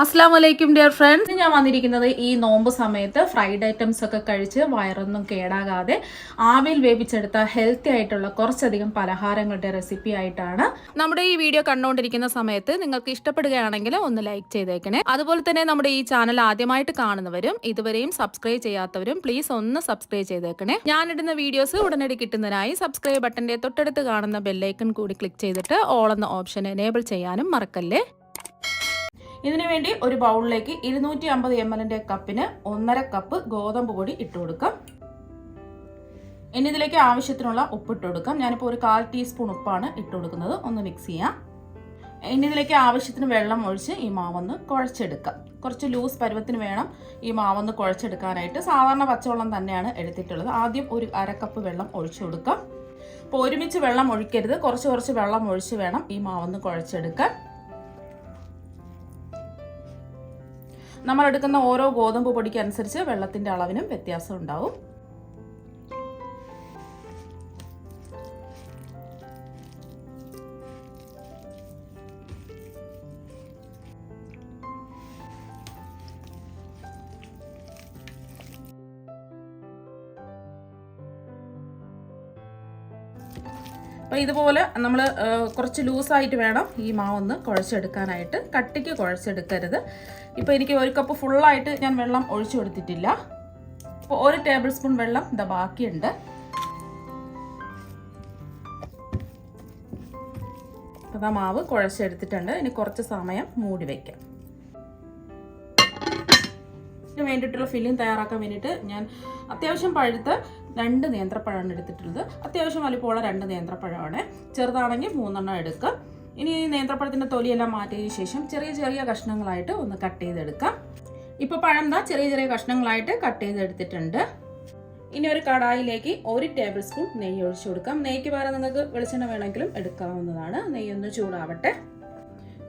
അസ്സലാമലൈക്കും dear friends, ഞാൻ വന്നിരിക്കുന്നത് ഈ നോമ്പ് സമയത്ത് ഫ്രൈഡ് ഐറ്റംസ് ഒക്കെ കഴിച്ച് വയറൊന്നും കേടാകാതെ ആവിയിൽ വേവിച്ചെടുത്ത ഹെൽത്തി ആയിട്ടുള്ള കുറച്ചധികം പലഹാരങ്ങളുടെ റെസിപ്പി ആയിട്ടാണ്. നമ്മുടെ ഈ വീഡിയോ കണ്ടുകൊണ്ടിരിക്കുന്ന സമയത്ത് നിങ്ങൾക്ക് ഇഷ്ടപ്പെടുകയാണെങ്കിൽ ഒന്ന് ലൈക്ക് ചെയ്തേക്കണേ. അതുപോലെ തന്നെ നമ്മുടെ ഈ ചാനൽ ആദ്യമായിട്ട് കാണുന്നവരും ഇതുവരെയും സബ്സ്ക്രൈബ് ചെയ്യാത്തവരും പ്ലീസ് ഒന്ന് സബ്സ്ക്രൈബ് ചെയ്തേക്കണേ. ഞാനിടുന്ന വീഡിയോസ് ഉടനടി കിട്ടുന്നതിനായി സബ്സ്ക്രൈബ് ബട്ടന്റെ തൊട്ടടുത്ത് കാണുന്ന ബെല്ലൈക്കൺ കൂടി ക്ലിക്ക് ചെയ്തിട്ട് ഓൾ എന്ന ഓപ്ഷൻ എനേബിൾ ചെയ്യാനും മറക്കല്ലേ. ഇതിനു വേണ്ടി ഒരു ബൗളിലേക്ക് 250 ml കപ്പിന് 1.5 കപ്പ് ഗോതമ്പ് പൊടി ഇട്ട് കൊടുക്കാം. ഇനി ഇതിലേക്ക് ആവശ്യത്തിനുള്ള ഉപ്പ് ഇട്ട് കൊടുക്കാം. ഞാനിപ്പോൾ ഒരു 1/4 ടീസ്പൂൺ ഉപ്പാണ് ഇട്ട് കൊടുക്കുന്നത്. ഒന്ന് മിക്സ് ചെയ്യാം. ഇനി ഇതിലേക്ക് ആവശ്യത്തിന് വെള്ളം ഒഴിച്ച് ഈ മാവൊന്ന് കുഴച്ചെടുക്കാം. കുറച്ച് ലൂസ് പരുവത്തിന് വേണം ഈ മാവൊന്ന് കുഴച്ചെടുക്കാനായിട്ട്. സാധാരണ പച്ചവെള്ളം തന്നെയാണ് എടുത്തിട്ടുള്ളത്. ആദ്യം ഒരു 1/2 കപ്പ് വെള്ളം ഒഴിച്ചു കൊടുക്കാം. അപ്പോൾ ഒരുമിച്ച് വെള്ളം ഒഴിക്കരുത്, കുറച്ച് വെള്ളം ഒഴിച്ച് വേണം ഈ മാവൊന്ന് കുഴച്ചെടുക്കാൻ. നമ്മൾ എടുക്കുന്ന ഓരോ ഗോതമ്പ് പൊടിക്ക് അനുസരിച്ച് വെള്ളത്തിന്റെ അളവിനും വ്യത്യാസം ഉണ്ടാവും. അപ്പോൾ ഇതുപോലെ നമ്മൾ കുറച്ച് ലൂസായിട്ട് വേണം ഈ മാവൊന്ന് കുഴച്ചെടുക്കാനായിട്ട്. കട്ടിക്ക് കുഴച്ചെടുക്കരുത്. ഇപ്പോൾ എനിക്ക് 1 കപ്പ് ഫുള്ളായിട്ട് ഞാൻ വെള്ളം ഒഴിച്ചു കൊടുത്തിട്ടില്ല. അപ്പോൾ 1 ടേബിൾ സ്പൂൺ വെള്ളം ഇതാ ബാക്കിയുണ്ട്. അപ്പോൾ ആ മാവ് കുഴച്ചെടുത്തിട്ടുണ്ട്. ഇനി കുറച്ച് സമയം മൂടി വയ്ക്കാം. ഇതിന് വേണ്ടിയിട്ടുള്ള ഫില്ലിംഗ് തയ്യാറാക്കാൻ വേണ്ടിയിട്ട് ഞാൻ അത്യാവശ്യം പഴുത്ത 2 നേന്ത്രപ്പഴമാണ് എടുത്തിട്ടുള്ളത്. അത്യാവശ്യം വലിപ്പമുള്ള 2 നേന്ത്രപ്പഴമാണ്. ചെറുതാണെങ്കിൽ 3 എടുക്കുക. ഇനി നേന്ത്രപ്പഴത്തിൻ്റെ തൊലിയെല്ലാം മാറ്റിയതിന് ശേഷം ചെറിയ കഷ്ണങ്ങളായിട്ട് ഒന്ന് കട്ട് ചെയ്തെടുക്കാം. ഇപ്പോൾ പഴം ചെറിയ കഷ്ണങ്ങളായിട്ട് കട്ട് ചെയ്തെടുത്തിട്ടുണ്ട്. ഇനി ഒരു കടായിലേക്ക് 1 ടേബിൾ സ്പൂൺ നെയ്യ് ഒഴിച്ചു കൊടുക്കാം. നെയ്ക്ക് പകരം നിങ്ങൾക്ക് വെളിച്ചെണ്ണ വേണമെങ്കിലും എടുക്കാവുന്നതാണ്. നെയ്യൊന്ന് ചൂടാവട്ടെ.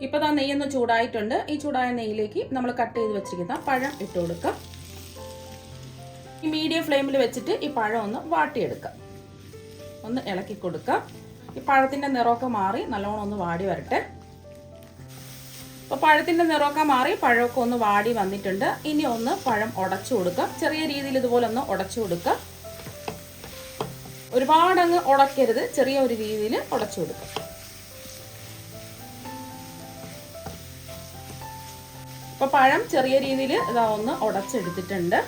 ഇപ്പോൾ നെയ്യൊന്ന് ചൂടായിട്ടുണ്ട്. ഈ ചൂടായ നെയ്യിലേക്ക് നമ്മൾ കട്ട് ചെയ്ത് വെച്ചിരിക്കുന്ന പഴം ഇട്ട് കൊടുക്കാം. ഈ മീഡിയം ഫ്ലെയിമിൽ വെച്ചിട്ട് ഈ പഴം ഒന്ന് വാട്ടിയെടുക്കാം. ഒന്ന് ഇളക്കി കൊടുക്കാം. ഈ പഴത്തിൻ്റെ നിറമൊക്കെ മാറി നല്ലോണം ഒന്ന് വാടി വരട്ടെ. അപ്പോൾ പഴത്തിൻ്റെ നിറമൊക്കെ മാറി പഴമൊക്കെ ഒന്ന് വാടി വന്നിട്ടുണ്ട്. ഇനി ഒന്ന് പഴം ഉടച്ചു കൊടുക്കാം. ചെറിയ രീതിയിൽ ഇതുപോലെ ഒന്ന് ഉടച്ചു കൊടുക്കാം. ഒരുപാടങ്ങ് ഉടക്കരുത്, ചെറിയ ഒരു രീതിയിൽ ഉടച്ചു കൊടുക്കാം. അപ്പോൾ പഴം ചെറിയ രീതിയിൽ ഒന്ന് ഉടച്ചെടുത്തിട്ടുണ്ട്.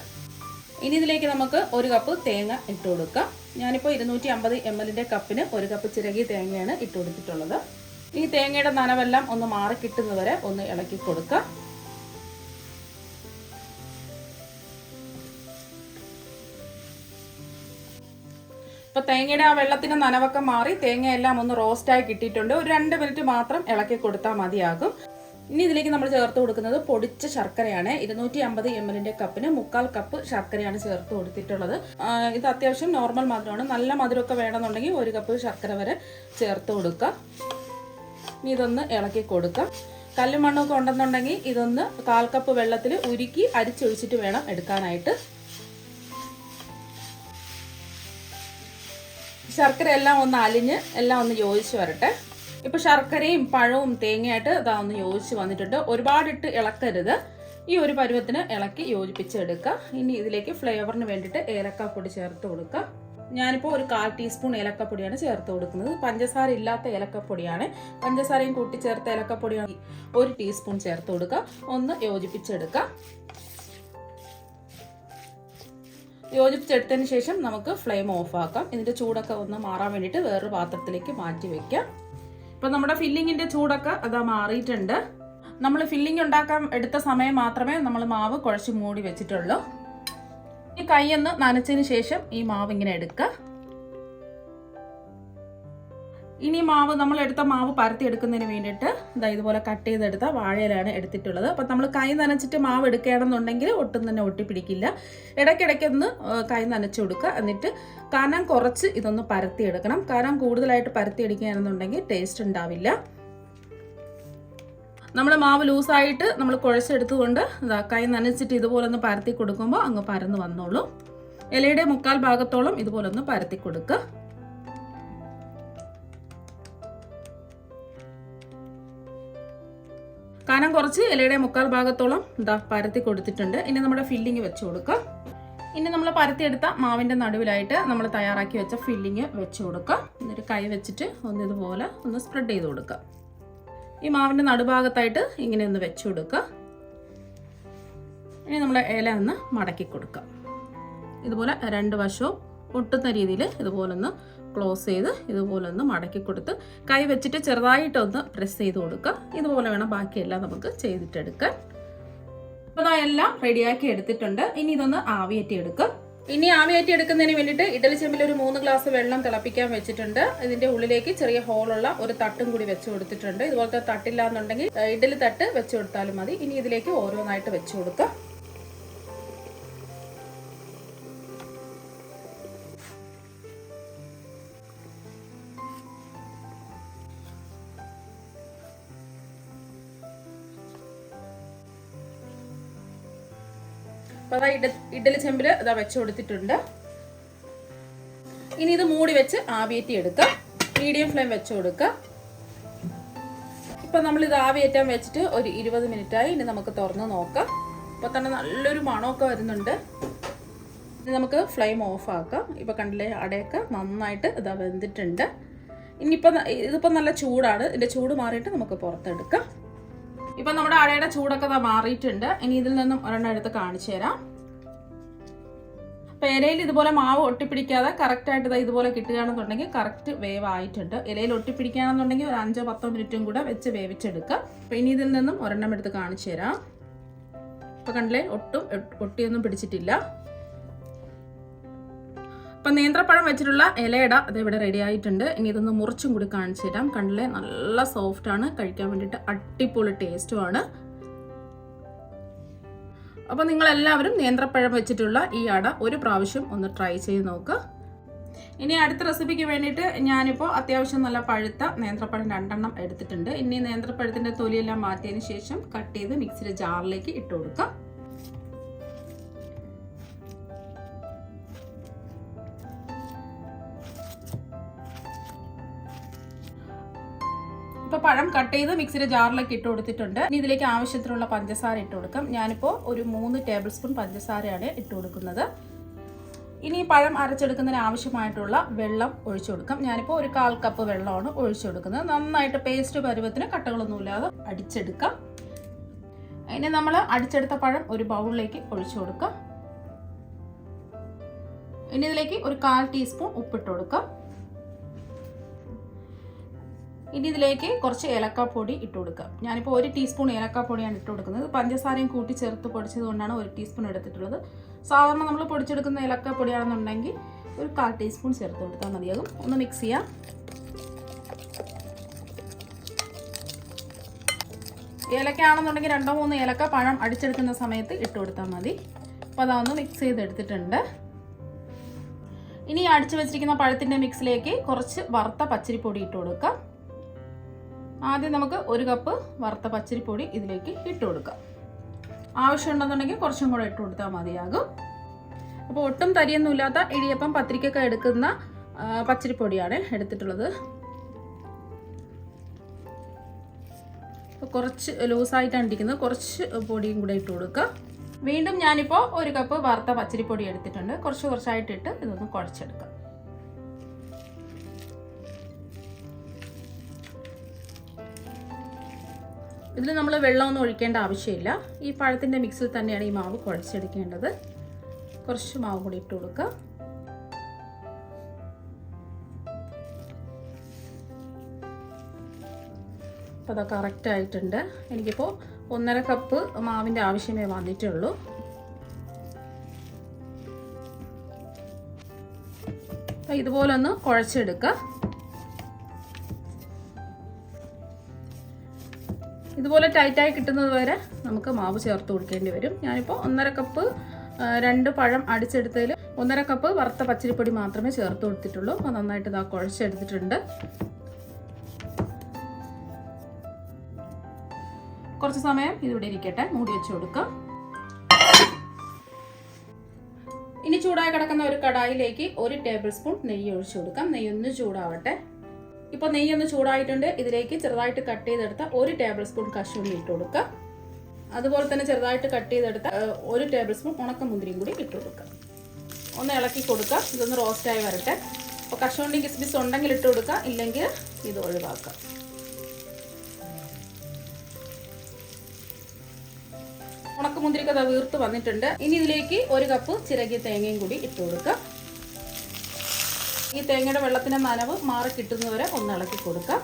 ഇനി ഇതിലേക്ക് നമുക്ക് 1 കപ്പ് തേങ്ങ ഇട്ട് കൊടുക്കാം. ഞാനിപ്പോൾ 250 ml കപ്പിന് 1 കപ്പ് ചിരകിയ തേങ്ങയാണ് ഇട്ട് കൊടുത്തിട്ടുള്ളത്. ഈ തേങ്ങയുടെ നനവെല്ലാം ഒന്ന് മാറി കിട്ടുന്നവരെ ഒന്ന് ഇളക്കി കൊടുക്കാം. ഇപ്പോൾ തേങ്ങയുടെ ആ വെള്ളത്തിൻ്റെ നനവൊക്കെ മാറി തേങ്ങയെല്ലാം ഒന്ന് റോസ്റ്റായി കിട്ടിയിട്ടുണ്ട്. ഒരു 2 മിനിറ്റ് മാത്രം ഇളക്കി കൊടുത്താൽ മതിയാകും. ഇനി ഇതിലേക്ക് നമ്മൾ ചേർത്ത് കൊടുക്കുന്നത് പൊടിച്ച ശർക്കരയാണ്. 250 ml കപ്പിന് 3/4 കപ്പ് ശർക്കരയാണ് ചേർത്ത് കൊടുത്തിട്ടുള്ളത്. ഇത് അത്യാവശ്യം നോർമൽ മധുരമാണ്. നല്ല മധുരമൊക്കെ വേണമെന്നുണ്ടെങ്കിൽ 1 കപ്പ് ശർക്കര വരെ ചേർത്ത് കൊടുക്കുക. ഇനി ഇതൊന്ന് ഇളക്കി കൊടുക്കാം. കല്ലും മണ്ണൊക്കെ ഉണ്ടെന്നുണ്ടെങ്കിൽ ഇതൊന്ന് 1/4 കപ്പ് വെള്ളത്തിൽ ഉരുക്കി അരിച്ചൊഴിച്ചിട്ട് വേണം എടുക്കാനായിട്ട്. ശർക്കര എല്ലാം ഒന്ന് അലിഞ്ഞ് എല്ലാം ഒന്ന് യോജിച്ച് വരട്ടെ. ഇപ്പോൾ ശർക്കരയും പഴവും തേങ്ങയായിട്ട് ഒന്ന് യോജിച്ച് വന്നിട്ടുണ്ട്. ഒരുപാടിട്ട് ഇളക്കരുത്. ഈ ഒരു പരുവത്തിന് ഇളക്കി യോജിപ്പിച്ചെടുക്കുക. ഇനി ഇതിലേക്ക് ഫ്ലേവറിന് വേണ്ടിയിട്ട് ഏലക്കാപ്പൊടി ചേർത്ത് കൊടുക്കുക. ഞാനിപ്പോൾ ഒരു 1/4 ടീസ്പൂൺ ഏലക്കപ്പൊടിയാണ് ചേർത്ത് കൊടുക്കുന്നത്. പഞ്ചസാര ഇല്ലാത്ത ഏലക്കപ്പൊടിയാണ്. പഞ്ചസാരയും കൂട്ടി ചേർത്ത ഏലക്കപ്പൊടിയാണ് 1 ടീസ്പൂൺ ചേർത്ത് കൊടുക്കുക. ഒന്ന് യോജിപ്പിച്ചെടുക്കുക. യോജിപ്പിച്ചെടുത്തതിന് ശേഷം നമുക്ക് ഫ്ലെയിം ഓഫ് ആക്കാം. ഇതിൻ്റെ ചൂടൊക്കെ ഒന്ന് മാറാൻ വേണ്ടിയിട്ട് വേറൊരു പാത്രത്തിലേക്ക് മാറ്റി വയ്ക്കാം. ഇപ്പം നമ്മുടെ ഫില്ലിങ്ങിൻ്റെ ചൂടൊക്കെ മാറിയിട്ടുണ്ട്. നമ്മൾ ഫില്ലിംഗ് ഉണ്ടാക്കാൻ എടുത്ത സമയം മാത്രമേ നമ്മൾ മാവ് കുഴച്ച് മൂടി വെച്ചിട്ടുള്ളൂ. ഈ കൈയൊന്ന് നനച്ചതിന് ശേഷം ഈ മാവ് ഇങ്ങനെ എടുക്കുക. ഇനി നമ്മൾ എടുത്ത മാവ് പരത്തി എടുക്കുന്നതിന് വേണ്ടിയിട്ട് ഇതുപോലെ കട്ട് ചെയ്തെടുത്ത വാഴയിലാണ് എടുത്തിട്ടുള്ളത്. അപ്പം നമ്മൾ കൈ നനച്ചിട്ട് മാവ് എടുക്കുകയാണെന്നുണ്ടെങ്കിൽ ഒട്ടും തന്നെ ഒട്ടിപ്പിടിക്കില്ല. ഇടയ്ക്കിടയ്ക്കൊന്ന് കൈ നനച്ചു കൊടുക്കുക. എന്നിട്ട് കനം കുറച്ച് ഇതൊന്ന് പരത്തിയെടുക്കണം. കനം കൂടുതലായിട്ട് പരത്തിയെടുക്കുകയാണെന്നുണ്ടെങ്കിൽ ടേസ്റ്റ് ഉണ്ടാവില്ല. നമ്മൾ മാവ് ലൂസായിട്ട് നമ്മൾ കുഴച്ചെടുത്തുകൊണ്ട് കൈ നനച്ചിട്ട് ഇതുപോലെ ഒന്ന് പരത്തി കൊടുക്കുമ്പോൾ അങ്ങ് പരന്ന് വന്നോളൂ. ഇലയുടെ 1/4 ഭാഗത്തോളം ഇതുപോലെ ഒന്ന് പരത്തി കൊടുക്കുക. കനം കുറച്ച് ഇലയുടെ മുക്കാൽ ഭാഗത്തോളം ഇതാ പരത്തി കൊടുത്തിട്ടുണ്ട്. ഇനി നമ്മുടെ ഫില്ലിങ് വെച്ച് കൊടുക്കുക. ഇനി നമ്മൾ പരത്തിയെടുത്ത മാവിൻ്റെ നടുവിലായിട്ട് നമ്മൾ തയ്യാറാക്കി വെച്ച ഫില്ലിങ് വെച്ച് കൊടുക്കുക. എന്നിട്ട് കൈ വെച്ചിട്ട് ഇതുപോലെ ഒന്ന് സ്പ്രെഡ് ചെയ്ത് കൊടുക്കുക. ഈ മാവിൻ്റെ നടുഭാഗത്തായിട്ട് ഇങ്ങനെ ഒന്ന് വെച്ച് കൊടുക്കുക. ഇനി നമ്മൾ ഇല ഒന്ന് മടക്കി കൊടുക്കുക. ഇതുപോലെ രണ്ട് വശവും ഒട്ടുന്ന രീതിയിൽ ഇതുപോലെ ഒന്ന് ക്ലോസ് ചെയ്ത് ഇതുപോലെ ഒന്ന് മടക്കി കൊടുത്ത് കൈ വെച്ചിട്ട് ചെറുതായിട്ടൊന്ന് പ്രസ് ചെയ്ത് കൊടുക്കുക. ഇതുപോലെ വേണം ബാക്കിയെല്ലാം നമുക്ക് ചെയ്തിട്ടെടുക്കാൻ. അപ്പോൾ എല്ലാം റെഡിയാക്കി എടുത്തിട്ടുണ്ട്. ഇനി ഇതൊന്ന് ആവിയേറ്റി എടുക്കുക. ഇനി ആവിയേറ്റി എടുക്കുന്നതിന് വേണ്ടിയിട്ട് ഇഡലി ചെമ്പിൽ ഒരു 3 ഗ്ലാസ് വെള്ളം തിളപ്പിക്കാൻ വെച്ചിട്ടുണ്ട്. ഇതിന്റെ ഉള്ളിലേക്ക് ചെറിയ ഹോളുള്ള ഒരു തട്ടും കൂടി വെച്ച് കൊടുത്തിട്ടുണ്ട്. ഇതുപോലത്തെ തട്ടില്ല എന്നുണ്ടെങ്കിൽ ഇഡലി തട്ട് വെച്ച് കൊടുത്താലും മതി. ഇനി ഇതിലേക്ക് ഓരോന്നായിട്ട് വെച്ച് കൊടുക്കുക. അപ്പോൾ ഇഡലി ചെമ്പിൽ ഇതാ വെച്ച് കൊടുത്തിട്ടുണ്ട്. ഇനി ഇത് മൂടി വെച്ച് ആവിയേറ്റി എടുക്കുക. മീഡിയം ഫ്ലെയിം വെച്ച് കൊടുക്കുക. ഇപ്പം നമ്മൾ ഇത് ആവിയേറ്റാൻ വെച്ചിട്ട് ഒരു 20 മിനിറ്റായി. ഇനി നമുക്ക് തുറന്ന് നോക്കാം. ഇപ്പോൾ തന്നെ നല്ലൊരു മണമൊക്കെ വരുന്നുണ്ട്. ഇനി നമുക്ക് ഫ്ലെയിം ഓഫ് ആക്കാം. ഇപ്പോൾ കണ്ടില്ലേ, അടയൊക്കെ നന്നായിട്ട് ഇതാ വെന്തിട്ടുണ്ട്. ഇതിപ്പോൾ നല്ല ചൂടാണ്. ഇതിൻ്റെ ചൂട് മാറിയിട്ട് നമുക്ക് പുറത്തെടുക്കാം. ഇപ്പം നമ്മുടെ അടയുടെ ചൂടൊക്കെ മാറിയിട്ടുണ്ട്. ഇനി ഇതിൽ നിന്നും ഒരെണ്ണം എടുത്ത് കാണിച്ചു തരാം. അപ്പം ഇലയിൽ ഇതുപോലെ മാവ് ഒട്ടിപ്പിടിക്കാതെ കറക്റ്റായിട്ട് ഇതുപോലെ കിട്ടുകയാണെന്നുണ്ടെങ്കിൽ കറക്റ്റ് വേവ് ആയിട്ടുണ്ട്. ഇലയിൽ ഒട്ടിപ്പിടിക്കുകയാണെന്നുണ്ടെങ്കിൽ ഒരു 5-10 മിനിറ്റും കൂടെ വെച്ച് വേവിച്ചെടുക്കുക. അപ്പം ഇനി ഇതിൽ നിന്നും ഒരെണ്ണം എടുത്ത് കാണിച്ചു തരാം. ഇപ്പം കണ്ടില്ലേ, ഒട്ടിയൊന്നും പിടിച്ചിട്ടില്ല. അപ്പം നേന്ത്രപ്പഴം വെച്ചിട്ടുള്ള ഇലയട അത് ഇവിടെ റെഡി ആയിട്ടുണ്ട്. ഇനി ഇതൊന്ന് മുറിച്ചും കൂടി കാണിച്ചു തരാം. കണ്ടില്ലേ, നല്ല സോഫ്റ്റ് ആണ്. കഴിക്കാൻ വേണ്ടിയിട്ട് അടിപൊളി ടേസ്റ്റുമാണ്. അപ്പോൾ നിങ്ങളെല്ലാവരും നേന്ത്രപ്പഴം വെച്ചിട്ടുള്ള ഈ അട ഒരു പ്രാവശ്യം ഒന്ന് ട്രൈ ചെയ്ത് നോക്കുക. ഇനി അടുത്ത റെസിപ്പിക്ക് വേണ്ടിയിട്ട് ഞാനിപ്പോൾ അത്യാവശ്യം നല്ല പഴുത്ത നേന്ത്രപ്പഴം 2 എടുത്തിട്ടുണ്ട്. ഇനി നേന്ത്രപ്പഴത്തിൻ്റെ തൊലിയെല്ലാം മാറ്റിയതിന് ശേഷം കട്ട് ചെയ്ത് മിക്സിയുടെ ജാറിലേക്ക് ഇട്ട് കൊടുക്കുക. ഇപ്പോൾ പഴം കട്ട് ചെയ്ത് മിക്സിയുടെ ജാറിലേക്ക് ഇട്ട് കൊടുത്തിട്ടുണ്ട്. ഇനി ഇതിലേക്ക് ആവശ്യത്തിനുള്ള പഞ്ചസാര ഇട്ട് കൊടുക്കാം. ഞാനിപ്പോൾ ഒരു 3 ടേബിൾ സ്പൂൺ പഞ്ചസാരയാണ് ഇട്ട് കൊടുക്കുന്നത്. ഇനി പഴം അരച്ചെടുക്കുന്നതിന് ആവശ്യമായിട്ടുള്ള വെള്ളം ഒഴിച്ചു കൊടുക്കാം. ഞാനിപ്പോൾ ഒരു 1/4 കപ്പ് വെള്ളമാണ് ഒഴിച്ചു കൊടുക്കുന്നത്. നന്നായിട്ട് പേസ്റ്റ് പരുവത്തിന് കട്ടകളൊന്നുമില്ലാതെ അടിച്ചെടുക്കാം. ഇനി നമ്മൾ അടിച്ചെടുത്ത പഴം ഒരു ബൗളിലേക്ക് ഒഴിച്ചു കൊടുക്കാം. ഇനി ഇതിലേക്ക് ഒരു 1/4 ടീസ്പൂൺ ഉപ്പിട്ട് കൊടുക്കാം. ഇനി ഇതിലേക്ക് കുറച്ച് ഏലക്കാപ്പൊടി ഇട്ട് കൊടുക്കാം. ഞാനിപ്പോൾ 1 ടീസ്പൂൺ ഏലക്കാപ്പൊടിയാണ് ഇട്ട് കൊടുക്കുന്നത്. പഞ്ചസാരയും കൂട്ടി ചേർത്ത് പൊടിച്ചത് കൊണ്ടാണ് 1 ടീസ്പൂൺ എടുത്തിട്ടുള്ളത്. സാധാരണ നമ്മൾ പൊടിച്ചെടുക്കുന്ന ഏലക്കാപ്പൊടിയാണെന്നുണ്ടെങ്കിൽ ഒരു 1/4 ടീസ്പൂൺ ചേർത്ത് കൊടുത്താൽ മതിയാകും. ഒന്ന് മിക്സ് ചെയ്യാം. ഏലക്കയാണെന്നുണ്ടെങ്കിൽ 2-3 ഏലക്ക പഴം അടിച്ചെടുക്കുന്ന സമയത്ത് ഇട്ട് കൊടുത്താൽ മതി. അപ്പോൾ അതൊന്ന് മിക്സ് ചെയ്തെടുത്തിട്ടുണ്ട്. ഇനി അടിച്ചു വെച്ചിരിക്കുന്ന പഴത്തിൻ്റെ മിക്സിലേക്ക് കുറച്ച് വറുത്ത പച്ചരിപ്പൊടി ഇട്ട് കൊടുക്കാം. ആദ്യം നമുക്ക് 1 കപ്പ് വറുത്ത പച്ചരിപ്പൊടി ഇതിലേക്ക് ഇട്ട് കൊടുക്കാം. ആവശ്യമുണ്ടെന്നുണ്ടെങ്കിൽ കുറച്ചും കൂടെ ഇട്ട് കൊടുത്താൽ മതിയാകും. അപ്പോൾ ഒട്ടും തരിയൊന്നുമില്ലാത്ത ഇടിയപ്പം പത്തിരിക്കൊക്കെ എടുക്കുന്ന പച്ചരിപ്പൊടിയാണ് എടുത്തിട്ടുള്ളത്. അപ്പോൾ കുറച്ച് ലൂസായിട്ടാണ് ഇരിക്കുന്നത്. കുറച്ച് പൊടിയും കൂടെ ഇട്ട് കൊടുക്കുക. വീണ്ടും ഞാനിപ്പോൾ 1 കപ്പ് വറുത്ത പച്ചരിപ്പൊടി എടുത്തിട്ടുണ്ട്. കുറച്ചായിട്ടിട്ട് ഇതൊന്ന് കുഴച്ചെടുക്കാം. ഇതിൽ നമ്മൾ വെള്ളമൊന്നും ഒഴിക്കേണ്ട ആവശ്യമില്ല. ഈ പഴത്തിൻ്റെ മിക്സിൽ തന്നെയാണ് ഈ മാവ് കുഴച്ചെടുക്കേണ്ടത്. കുറച്ച് മാവ് കൂടി ഇട്ട് കൊടുക്കുക. അപ്പോൾ അത് കറക്റ്റ് ആയിട്ടുണ്ട്. എനിക്കിപ്പോൾ 1.5 കപ്പ് മാവിൻ്റെ ആവശ്യമേ വന്നിട്ടുള്ളൂ. അപ്പോൾ ഇതുപോലെ ഒന്ന് കുഴച്ചെടുക്കുക. ഇതുപോലെ ടൈറ്റായി കിട്ടുന്നത് വരെ നമുക്ക് മാവ് ചേർത്ത് കൊടുക്കേണ്ടി വരും. ഞാനിപ്പോൾ 1.5 കപ്പ് 2 പഴം അടിച്ചെടുത്തതിൽ 1.5 കപ്പ് വറുത്ത പച്ചരിപ്പൊടി മാത്രമേ ചേർത്ത് കൊടുത്തിട്ടുള്ളൂ. അപ്പോൾ നന്നായിട്ട് ഇതാ കുഴച്ചെടുത്തിട്ടുണ്ട്. കുറച്ച് സമയം ഇതിവിടെ ഇരിക്കട്ടെ. മൂടി വെച്ച് കൊടുക്കാം. ഇനി ചൂടായി കിടക്കുന്ന ഒരു കടായിലേക്ക് 1 ടേബിൾ സ്പൂൺ നെയ്യ് ഒഴിച്ചു കൊടുക്കാം. നെയ്യ് ഒന്ന് ചൂടാവട്ടെ. ഇപ്പോൾ നെയ്യൊന്ന് ചൂടായിട്ടുണ്ട്. ഇതിലേക്ക് ചെറുതായിട്ട് കട്ട് ചെയ്തെടുത്ത 1 ടേബിൾ സ്പൂൺ കശുവണ്ടി ഇട്ട് കൊടുക്കുക. അതുപോലെ തന്നെ ചെറുതായിട്ട് കട്ട് ചെയ്തെടുത്ത 1 ടേബിൾ സ്പൂൺ ഉണക്കമുന്തിരിയും കൂടി ഇട്ട് കൊടുക്കുക. ഒന്ന് ഇളക്കി കൊടുക്കുക. ഇതൊന്ന് റോസ്റ്റായി വരട്ടെ. അപ്പോൾ കശുവണ്ടി കിസ്മിസ് ഉണ്ടെങ്കിൽ ഇട്ട് കൊടുക്കുക, ഇല്ലെങ്കിൽ ഇത് ഒഴിവാക്കുക. ഉണക്കമുന്തിരിക്ക് അത് വീർത്ത് വന്നിട്ടുണ്ട്. ഇനി ഇതിലേക്ക് 1 കപ്പ് ചിരകിയ തേങ്ങയും കൂടി ഇട്ട് കൊടുക്കുക. ഈ തേങ്ങയുടെ വെള്ളത്തിന്റെ നനവ് മാറി കിട്ടുന്നവരെ ഒന്ന് ഇളക്കി കൊടുക്കുക.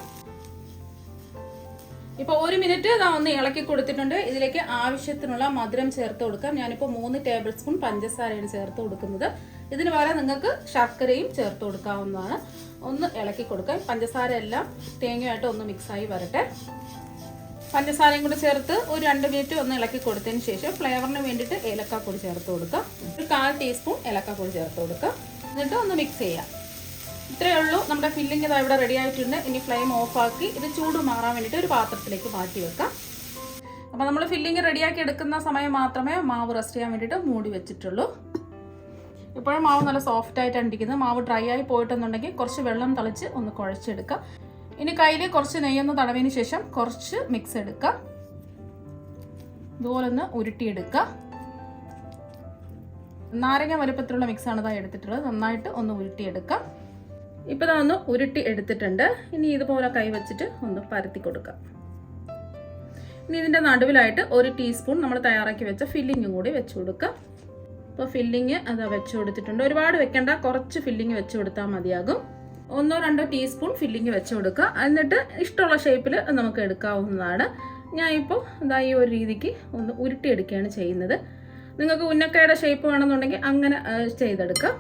ഇപ്പോൾ 1 മിനിറ്റ് ഒന്ന് ഇളക്കി കൊടുത്തിട്ടുണ്ട്. ഇതിലേക്ക് ആവശ്യത്തിനുള്ള മധുരം ചേർത്ത് കൊടുക്കാം. ഞാനിപ്പോൾ 3 ടേബിൾ സ്പൂൺ പഞ്ചസാരയാണ് ചേർത്ത് കൊടുക്കുന്നത്. ഇതിന് പകരം നിങ്ങൾക്ക് ശർക്കരയും ചേർത്ത് കൊടുക്കാവുന്നതാണ്. ഒന്ന് ഇളക്കി കൊടുക്കാം. പഞ്ചസാര എല്ലാം തേങ്ങയായിട്ട് ഒന്ന് മിക്സായി വരട്ടെ. പഞ്ചസാരയും കൂടി ചേർത്ത് ഒരു 2 മിനിറ്റ് ഒന്ന് ഇളക്കി കൊടുത്തതിന് ശേഷം ഫ്ലേവറിന് വേണ്ടിയിട്ട് ഏലക്കാപ്പൊടി ചേർത്ത് കൊടുക്കുക. ഒരു 1/4 ടീസ്പൂൺ ഏലക്കാപ്പൊടി ചേർത്ത് കൊടുക്കുക. എന്നിട്ട് ഒന്ന് മിക്സ് ചെയ്യാം. ഇത്രയേ ഉള്ളൂ. നമ്മുടെ ഫില്ലിംഗ് ഇതാ ഇവിടെ റെഡി ആയിട്ടുണ്ട്. ഇനി ഫ്ലെയിം ഓഫാക്കി ഇത് ചൂട് മാറാൻ വേണ്ടിയിട്ട് ഒരു പാത്രത്തിലേക്ക് മാറ്റി വെക്കാം. അപ്പോൾ നമ്മൾ ഫില്ലിംഗ് റെഡിയാക്കി എടുക്കുന്ന സമയം മാത്രമേ മാവ് റെസ്റ്റ് ചെയ്യാൻ വേണ്ടിയിട്ട് മൂടി വെച്ചിട്ടുള്ളൂ. ഇപ്പോഴും മാവ് നല്ല സോഫ്റ്റ് ആയിട്ടാണ് ഇരിക്കുന്നത്. മാവ് ഡ്രൈ ആയി പോയിട്ടെന്നുണ്ടെങ്കിൽ കുറച്ച് വെള്ളം തളിച്ച് ഒന്ന് കുഴച്ചെടുക്കുക. ഇനി കയ്യിൽ കുറച്ച് നെയ്യൊന്ന് തടവിന് ശേഷം കുറച്ച് മിക്സ് എടുക്കുക. ഇതുപോലെ ഒന്ന് ഉരുട്ടിയെടുക്കുക. നാരങ്ങ വലുപ്പത്തിലുള്ള മിക്സാണ് ഇതാ എടുത്തിട്ടുള്ളത്. നന്നായിട്ട് ഒന്ന് ഉരുട്ടിയെടുക്കുക. ഇപ്പോൾ ഇതാ ഒന്ന് ഉരുട്ടി എടുത്തിട്ടുണ്ട്. ഇനി ഇതുപോലെ കൈ വെച്ചിട്ട് ഒന്ന് പരത്തി കൊടുക്കുക. ഇനി ഇതിൻ്റെ നടുവിലായിട്ട് 1 ടീസ്പൂൺ നമ്മൾ തയ്യാറാക്കി വെച്ച ഫില്ലിങ്ങും കൂടി വെച്ച് കൊടുക്കുക. അപ്പോൾ ഫില്ലിങ് അതാ വെച്ച് കൊടുത്തിട്ടുണ്ട്. ഒരുപാട് വെക്കേണ്ട, കുറച്ച് ഫില്ലിങ് വെച്ച് കൊടുത്താൽ മതിയാകും. 1-2 ടീസ്പൂൺ ഫില്ലിങ് വെച്ച് കൊടുക്കുക. എന്നിട്ട് ഇഷ്ടമുള്ള ഷേപ്പിൽ നമുക്ക് എടുക്കാവുന്നതാണ്. ഞാൻ ഇപ്പോൾ ഇതാ ഈ ഒരു രീതിക്ക് ഒന്ന് ഉരുട്ടിയെടുക്കുകയാണ് ചെയ്യുന്നത്. നിങ്ങൾക്ക് ഉന്നക്കായുടെ ഷേപ്പ് വേണമെന്നുണ്ടെങ്കിൽ അങ്ങനെ ചെയ്തെടുക്കാം.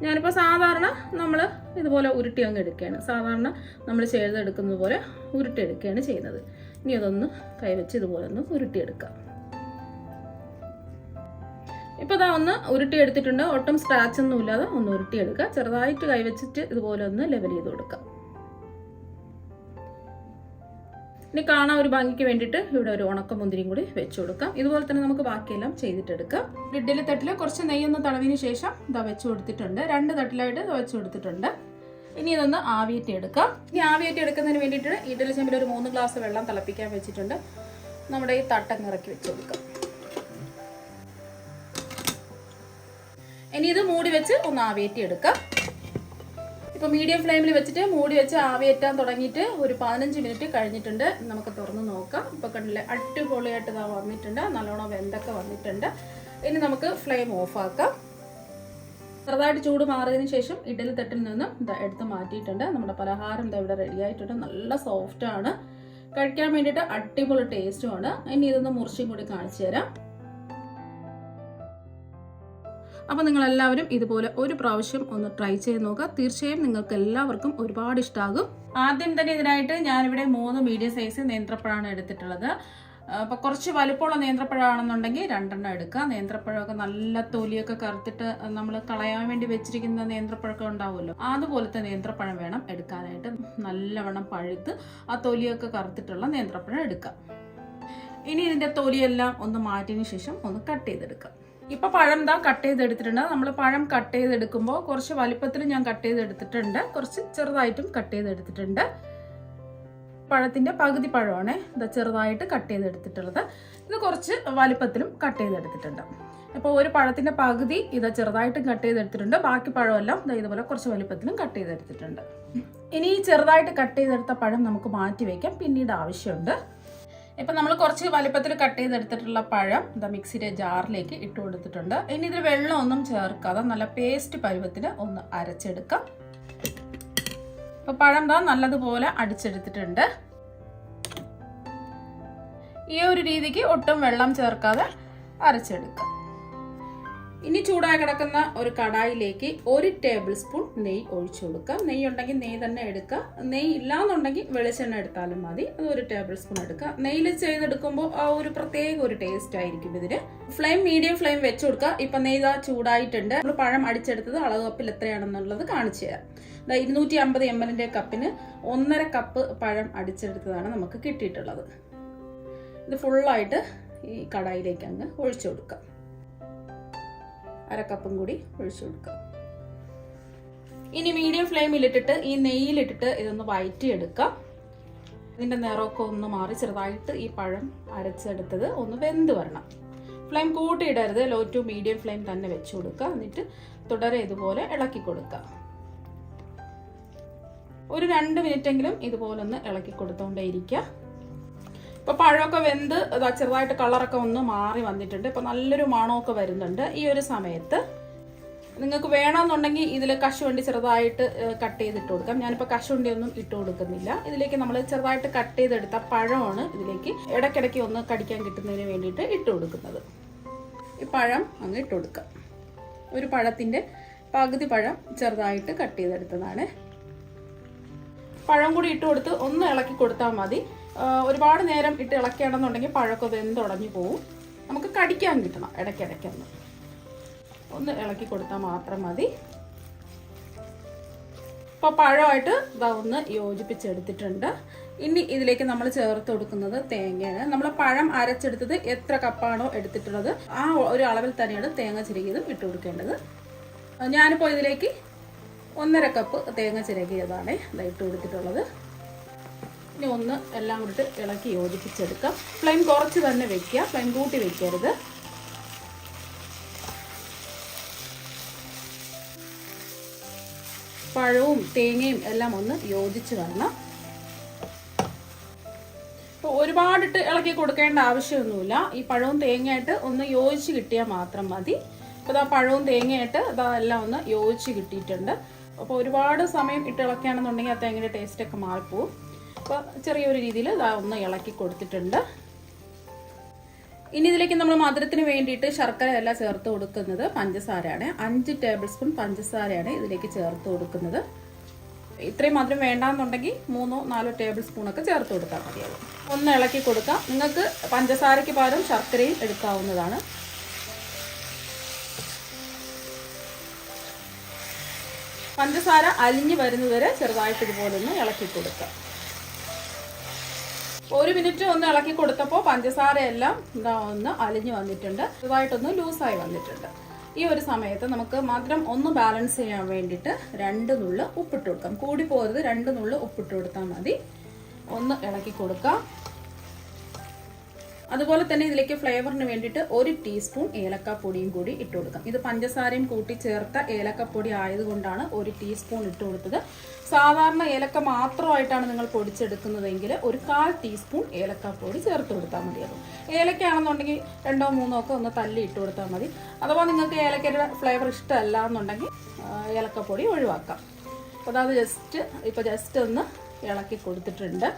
ഞാനിപ്പോൾ സാധാരണ നമ്മൾ ഇതുപോലെ ഉരുട്ടി അങ്ങ് എടുക്കുകയാണ്. സാധാരണ നമ്മൾ ചെയ്തെടുക്കുന്നത് പോലെ ഉരുട്ടിയെടുക്കുകയാണ് ചെയ്യുന്നത്. ഇനി അതൊന്ന് കൈവച്ച് ഇതുപോലെ ഒന്ന് ഉരുട്ടിയെടുക്കാം. ഇപ്പോൾ ഇതാ ഒന്ന് ഉരുട്ടിയെടുത്തിട്ടുണ്ട്. ഒട്ടും സ്ക്രാച്ച് ഒന്നും ഇല്ലാതെ ഒന്ന് ഉരുട്ടിയെടുക്കുക. ചെറുതായിട്ട് കൈവച്ചിട്ട് ഇതുപോലെ ഒന്ന് ലെവൽ ചെയ്ത് കൊടുക്കുക. ഇനി കാണാൻ ഒരു ഭംഗിക്ക് വേണ്ടിയിട്ട് ഇവിടെ ഒരു ഉണക്കമുന്തിരിയും കൂടി വെച്ച് കൊടുക്കാം. ഇതുപോലെ തന്നെ നമുക്ക് ബാക്കിയെല്ലാം ചെയ്തിട്ടെടുക്കാം. ഇഡ്ഡലി തട്ടിൽ കുറച്ച് നെയ്യൊന്ന് തടവിന് ശേഷം ഇതാ വെച്ച് കൊടുത്തിട്ടുണ്ട്. 2 തട്ടിലായിട്ട് വെച്ച് കൊടുത്തിട്ടുണ്ട്. ഇനി ഇതൊന്ന് ആവിയേറ്റി എടുക്കാം. ഇനി ആവിയേറ്റി എടുക്കുന്നതിന് വേണ്ടിയിട്ട് ഇഡ്ഡലി ചെമ്പിൽ ഒരു 3 ഗ്ലാസ് വെള്ളം തിളപ്പിക്കാൻ വെച്ചിട്ടുണ്ട്. നമ്മുടെ ഈ തട്ടങ്ങ് ഇറക്കി വെച്ച് കൊടുക്കാം. ഇനി ഇത് മൂടി വെച്ച് ഒന്ന് ആവിയേറ്റി എടുക്കാം. ഇപ്പോൾ മീഡിയം ഫ്ലെയിമിൽ വെച്ചിട്ട് മൂടി വെച്ച് ആവിയേറ്റാൻ തുടങ്ങിയിട്ട് ഒരു 15 മിനിറ്റ് കഴിഞ്ഞിട്ടുണ്ട്. നമുക്ക് തുറന്ന് നോക്കാം. ഇപ്പോൾ കണ്ടില്ലേ, അടിപൊളിയായിട്ട് ഇതാ വന്നിട്ടുണ്ട്. നല്ലോണം വെന്തൊക്കെ വന്നിട്ടുണ്ട്. ഇനി നമുക്ക് ഫ്ലെയിം ഓഫാക്കാം. ചെറുതായിട്ട് ചൂട് മാറിയതിന് ശേഷം ഇഡ്ഡലി തട്ടിൽ നിന്നും ഇതാ എടുത്ത് മാറ്റിയിട്ടുണ്ട്. നമ്മുടെ പലഹാരം ഇതാ ഇവിടെ റെഡി ആയിട്ടുണ്ട്. നല്ല സോഫ്റ്റാണ്. കഴിക്കാൻ വേണ്ടിയിട്ട് അടിപൊളി ടേസ്റ്റുമാണ്. ഇനി ഇതൊന്ന് മുറിച്ചും കൂടി കാണിച്ചു തരാം. അപ്പോൾ നിങ്ങളെല്ലാവരും ഇതുപോലെ ഒരു പ്രാവശ്യം ഒന്ന് ട്രൈ ചെയ്ത് നോക്കുക. തീർച്ചയായും നിങ്ങൾക്ക് എല്ലാവർക്കും ഒരുപാട് ഇഷ്ടമാകും. ആദ്യം തന്നെ ഇതിനായിട്ട് ഞാനിവിടെ 3 മീഡിയം സൈസ് നേന്ത്രപ്പഴമാണ് എടുത്തിട്ടുള്ളത്. അപ്പോൾ കുറച്ച് വലുപ്പമുള്ള നേന്ത്രപ്പഴമാണെന്നുണ്ടെങ്കിൽ 2 എടുക്കുക. നേന്ത്രപ്പഴമൊക്കെ നല്ല തൊലിയൊക്കെ കറുത്തിട്ട് നമ്മൾ കളയാൻ വേണ്ടി വെച്ചിരിക്കുന്ന നേന്ത്രപ്പഴമൊക്കെ ഉണ്ടാവുമല്ലോ, അതുപോലത്തെ നേന്ത്രപ്പഴം വേണം എടുക്കാനായിട്ട്. നല്ലവണ്ണം പഴുത്ത് ആ തൊലിയൊക്കെ കറുത്തിട്ടുള്ള നേന്ത്രപ്പഴം എടുക്കുക. ഇനി ഇതിൻ്റെ തൊലിയെല്ലാം ഒന്ന് മാറ്റിയതിന് ശേഷം ഒന്ന് കട്ട് ചെയ്തെടുക്കാം. ഇപ്പോൾ പഴം ദാ കട്ട് ചെയ്തെടുത്തിട്ടുണ്ട്. നമ്മൾ പഴം കട്ട് ചെയ്തെടുക്കുമ്പോൾ കുറച്ച് വലിപ്പത്തിൽ ഞാൻ കട്ട് ചെയ്തെടുത്തിട്ടുണ്ട്, കുറച്ച് ചെറുതായിട്ടും കട്ട് ചെയ്തെടുത്തിട്ടുണ്ട്. പഴത്തിൻ്റെ പകുതി പഴമാണ് ഇത് ചെറുതായിട്ട് കട്ട് ചെയ്തെടുത്തിട്ടുള്ളത്. ഇത് കുറച്ച് വലിപ്പത്തിലും കട്ട് ചെയ്തെടുത്തിട്ടുണ്ട്. അപ്പോൾ ഒരു പഴത്തിൻ്റെ പകുതി ഇത് ചെറുതായിട്ടും കട്ട് ചെയ്തെടുത്തിട്ടുണ്ട്. ബാക്കി പഴമെല്ലാം ഇതുപോലെ കുറച്ച് വലിപ്പത്തിലും കട്ട് ചെയ്തെടുത്തിട്ടുണ്ട്. ഇനി ഈ ചെറുതായിട്ട് കട്ട് ചെയ്തെടുത്ത പഴം നമുക്ക് മാറ്റി വയ്ക്കാം, പിന്നീട് ആവശ്യമുണ്ട്. ഇപ്പം നമ്മൾ കുറച്ച് വലിപ്പത്തിൽ കട്ട് ചെയ്തെടുത്തിട്ടുള്ള പഴം ഇതാ മിക്സിയുടെ ജാറിലേക്ക് ഇട്ട് കൊടുത്തിട്ടുണ്ട്. ഇനി ഇതിൽ വെള്ളമൊന്നും ചേർക്കാതെ നല്ല പേസ്റ്റ് പരുവത്തിന് ഒന്ന് അരച്ചെടുക്കാം. ഇപ്പം പഴം ദാ നല്ലതുപോലെ അടിച്ചെടുത്തിട്ടുണ്ട്. ഈ ഒരു രീതിക്ക് ഒട്ടും വെള്ളം ചേർക്കാതെ അരച്ചെടുക്കാം. ഇനി ചൂടായി കിടക്കുന്ന ഒരു കടായിലേക്ക് 1 ടേബിൾ സ്പൂൺ നെയ്യ് ഒഴിച്ചു കൊടുക്കാം. നെയ്യ് ഉണ്ടെങ്കിൽ നെയ്യ് തന്നെ എടുക്കുക. നെയ്യ് ഇല്ലാന്നുണ്ടെങ്കിൽ വെളിച്ചെണ്ണ എടുത്താലും മതി. അത് 1 ടേബിൾ സ്പൂൺ എടുക്കുക. നെയ്യിൽ ചെയ്തെടുക്കുമ്പോൾ ആ ഒരു പ്രത്യേക ഒരു ടേസ്റ്റ് ആയിരിക്കും ഇതിന്. ഫ്ലെയിം മീഡിയം ഫ്ലെയിം വെച്ച് കൊടുക്കുക. ഇപ്പം നെയ്യ് ചൂടായിട്ടുണ്ട്. നമ്മൾ പഴം അടിച്ചെടുത്തത് അളവ് കപ്പിൽ എത്രയാണെന്നുള്ളത് കാണിച്ചു തരാം. 250 ml കപ്പിന് 1.5 കപ്പ് പഴം അടിച്ചെടുത്തതാണ് നമുക്ക് കിട്ടിയിട്ടുള്ളത്. ഇത് ഫുള്ളായിട്ട് ഈ കടായിലേക്ക് അങ്ങ് ഒഴിച്ചു കൊടുക്കാം. 1/2 കപ്പും കൂടി ഒഴിച്ചു കൊടുക്കാം. ഇനി മീഡിയം ഫ്ലെയിമിലിട്ടിട്ട് ഈ നെയ്യിലിട്ടിട്ട് ഇതൊന്ന് വഴറ്റിയെടുക്കാം. ഇതിൻ്റെ നിറമൊക്കെ ഒന്ന് മാറി ചെറുതായിട്ട് ഈ പഴം അരച്ചെടുത്തത് ഒന്ന് വെന്ത് വരണം. ഫ്ലെയിം കൂട്ടിയിടരുത്, ലോ ടു മീഡിയം ഫ്ലെയിം തന്നെ വെച്ച് കൊടുക്കുക. എന്നിട്ട് തുടരെ ഇതുപോലെ ഇളക്കി കൊടുക്കുക. ഒരു 2 മിനിറ്റെങ്കിലും ഇതുപോലെ ഒന്ന് ഇളക്കി കൊടുത്തോണ്ടേ ഇരിക്കുക. ഇപ്പൊ പഴമൊക്കെ വെന്ത് ചെറുതായിട്ട് കളറൊക്കെ ഒന്ന് മാറി വന്നിട്ടുണ്ട്. ഇപ്പൊ നല്ലൊരു മണമൊക്കെ വരുന്നുണ്ട്. ഈ ഒരു സമയത്ത് നിങ്ങൾക്ക് വേണമെന്നുണ്ടെങ്കിൽ ഇതിൽ കശുവണ്ടി ചെറുതായിട്ട് കട്ട് ചെയ്തിട്ട് കൊടുക്കാം. ഞാനിപ്പോൾ കശുവണ്ടി ഒന്നും ഇട്ട് കൊടുക്കുന്നില്ല. ഇതിലേക്ക് നമ്മൾ ചെറുതായിട്ട് കട്ട് ചെയ്തെടുത്ത പഴമാണ് ഇതിലേക്ക് ഇടയ്ക്കിടയ്ക്ക് ഒന്ന് കടിക്കാൻ കിട്ടുന്നതിന് വേണ്ടിയിട്ട് ഇട്ട് കൊടുക്കുന്നത്. ഈ പഴം അങ്ങ് ഇട്ട് കൊടുക്കാം. ഒരു പഴത്തിൻ്റെ പകുതി പഴം ചെറുതായിട്ട് കട്ട് ചെയ്തെടുത്തതാണ്. പഴം കൂടി ഇട്ട് കൊടുത്ത് ഒന്ന് ഇളക്കി കൊടുത്താൽ മതി. ഒരുപാട് നേരം ഇട്ട് ഇളക്കുകയാണെന്നുണ്ടെങ്കിൽ പഴമൊക്കെ വെന്തുടഞ്ഞു പോവും. നമുക്ക് കടിക്കാൻ കിട്ടണം. ഇടയ്ക്കിടയ്ക്കൊന്ന് ഒന്ന് ഇളക്കി കൊടുത്താൽ മാത്രം മതി. ഇപ്പോൾ പഴമായിട്ട് ഇതാ ഒന്ന് യോജിപ്പിച്ചെടുത്തിട്ടുണ്ട്. ഇനി ഇതിലേക്ക് നമ്മൾ ചേർത്ത് കൊടുക്കുന്നത് തേങ്ങയാണ്. നമ്മൾ പഴം അരച്ചെടുത്തത് എത്ര കപ്പാണോ എടുത്തിട്ടുള്ളത് ആ ഒരു അളവിൽ തന്നെയാണ് തേങ്ങ ചിരകിയതും ഇട്ട് കൊടുക്കേണ്ടത്. ഞാനിപ്പോൾ ഇതിലേക്ക് 1.5 കപ്പ് തേങ്ങ ചിരകിയതാണ് ഇട്ട് കൊടുത്തിട്ടുള്ളത്. ഇനി ഒന്ന് എല്ലാം കൂടിയിട്ട് ഇളക്കി യോജിപ്പിച്ചെടുക്കാം. ഫ്ലെയിം കുറച്ച് തന്നെ വെക്കുക, ഫ്ലെയിം കൂട്ടി വെക്കരുത്. പഴവും തേങ്ങയും എല്ലാം ഒന്ന് യോജിച്ച് വരണം. അപ്പോൾ ഒരുപാടിട്ട് ഇളക്കി കൊടുക്കേണ്ട ആവശ്യമൊന്നുമില്ല. ഈ പഴവും തേങ്ങയായിട്ട് ഒന്ന് യോജിച്ച് കിട്ടിയാൽ മാത്രം മതി. അപ്പോൾ ഇതാ പഴവും തേങ്ങയായിട്ട് ഇതാ എല്ലാം ഒന്ന് യോജിച്ച് കിട്ടിയിട്ടുണ്ട്. അപ്പോൾ ഒരുപാട് സമയം ഇട്ട് ഇളക്കുകയാണെന്നുണ്ടെങ്കിൽ ആ തേങ്ങയുടെ ടേസ്റ്റൊക്കെ മാറിപ്പോവും. അപ്പോൾ ചെറിയൊരു രീതിയിൽ ഇതാ ഒന്ന് ഇളക്കി കൊടുത്തിട്ടുണ്ട്. ഇനി ഇതിലേക്ക് നമ്മൾ മധുരത്തിന് വേണ്ടിയിട്ട് ശർക്കര അല്ല ചേർത്ത് കൊടുക്കുന്നത്, പഞ്ചസാരയാണ്. 5 ടേബിൾ സ്പൂൺ പഞ്ചസാരയാണ് ഇതിലേക്ക് ചേർത്ത് കൊടുക്കുന്നത്. ഇത്രയും മധുരം വേണ്ടാന്നുണ്ടെങ്കിൽ 3-4 ടേബിൾ സ്പൂണൊക്കെ ചേർത്ത് കൊടുത്താൽ മതിയാവും. ഒന്ന് ഇളക്കി കൊടുക്കാം. നിങ്ങൾക്ക് പഞ്ചസാരയ്ക്ക് പകരം ശർക്കരയും എടുക്കാവുന്നതാണ്. പഞ്ചസാര അലിഞ്ഞു വരുന്നതുവരെ ചെറുതായിട്ട് ഇതുപോലെ ഒന്ന് ഇളക്കി കൊടുക്കാം. 1 മിനിറ്റ് ഒന്ന് ഇളക്കി കൊടുത്തപ്പോൾ പഞ്ചസാരയെല്ലാം ഇതാ ഒന്ന് അലിഞ്ഞു വന്നിട്ടുണ്ട്. ചെറുതായിട്ടൊന്ന് ലൂസായി വന്നിട്ടുണ്ട്. ഈ ഒരു സമയത്ത് നമുക്ക് മധുരം ഒന്ന് ബാലൻസ് ചെയ്യാൻ വേണ്ടിയിട്ട് 2 നുള്ള് ഉപ്പിട്ട് കൊടുക്കാം. കൂടി പോകരുത്, 2 നുള്ള് ഉപ്പിട്ട് കൊടുത്താൽ മതി. ഒന്ന് ഇളക്കി കൊടുക്കാം. അതുപോലെ തന്നെ ഇതിലേക്ക് ഫ്ലേവറിന് വേണ്ടിയിട്ട് 1 ടീസ്പൂൺ ഏലക്കാപ്പൊടിയും കൂടി ഇട്ട് കൊടുക്കാം. ഇത് പഞ്ചസാരയും കൂട്ടി ചേർത്ത ഏലക്കപ്പൊടി ആയതുകൊണ്ടാണ് 1 ടീസ്പൂൺ ഇട്ട് കൊടുത്തത്. സാധാരണ ഏലക്ക മാത്രമായിട്ടാണ് നിങ്ങൾ പൊടിച്ചെടുക്കുന്നതെങ്കിൽ 1/4 ടീസ്പൂൺ ഏലക്കാപ്പൊടി ചേർത്ത് കൊടുത്താൽ മതിയാകും. ഏലക്കയാണെന്നുണ്ടെങ്കിൽ 2-3 ഒക്കെ ഒന്ന് തല്ലി ഇട്ട് കൊടുത്താൽ മതി. അഥവാ നിങ്ങൾക്ക് ഏലക്കയുടെ ഫ്ലേവർ ഇഷ്ടമല്ല എന്നുണ്ടെങ്കിൽ ഏലക്കപ്പൊടി ഒഴിവാക്കാം. അപ്പോൾ അത് ജസ്റ്റ് ഒന്ന് ഇളക്കി കൊടുത്തിട്ടുണ്ട്.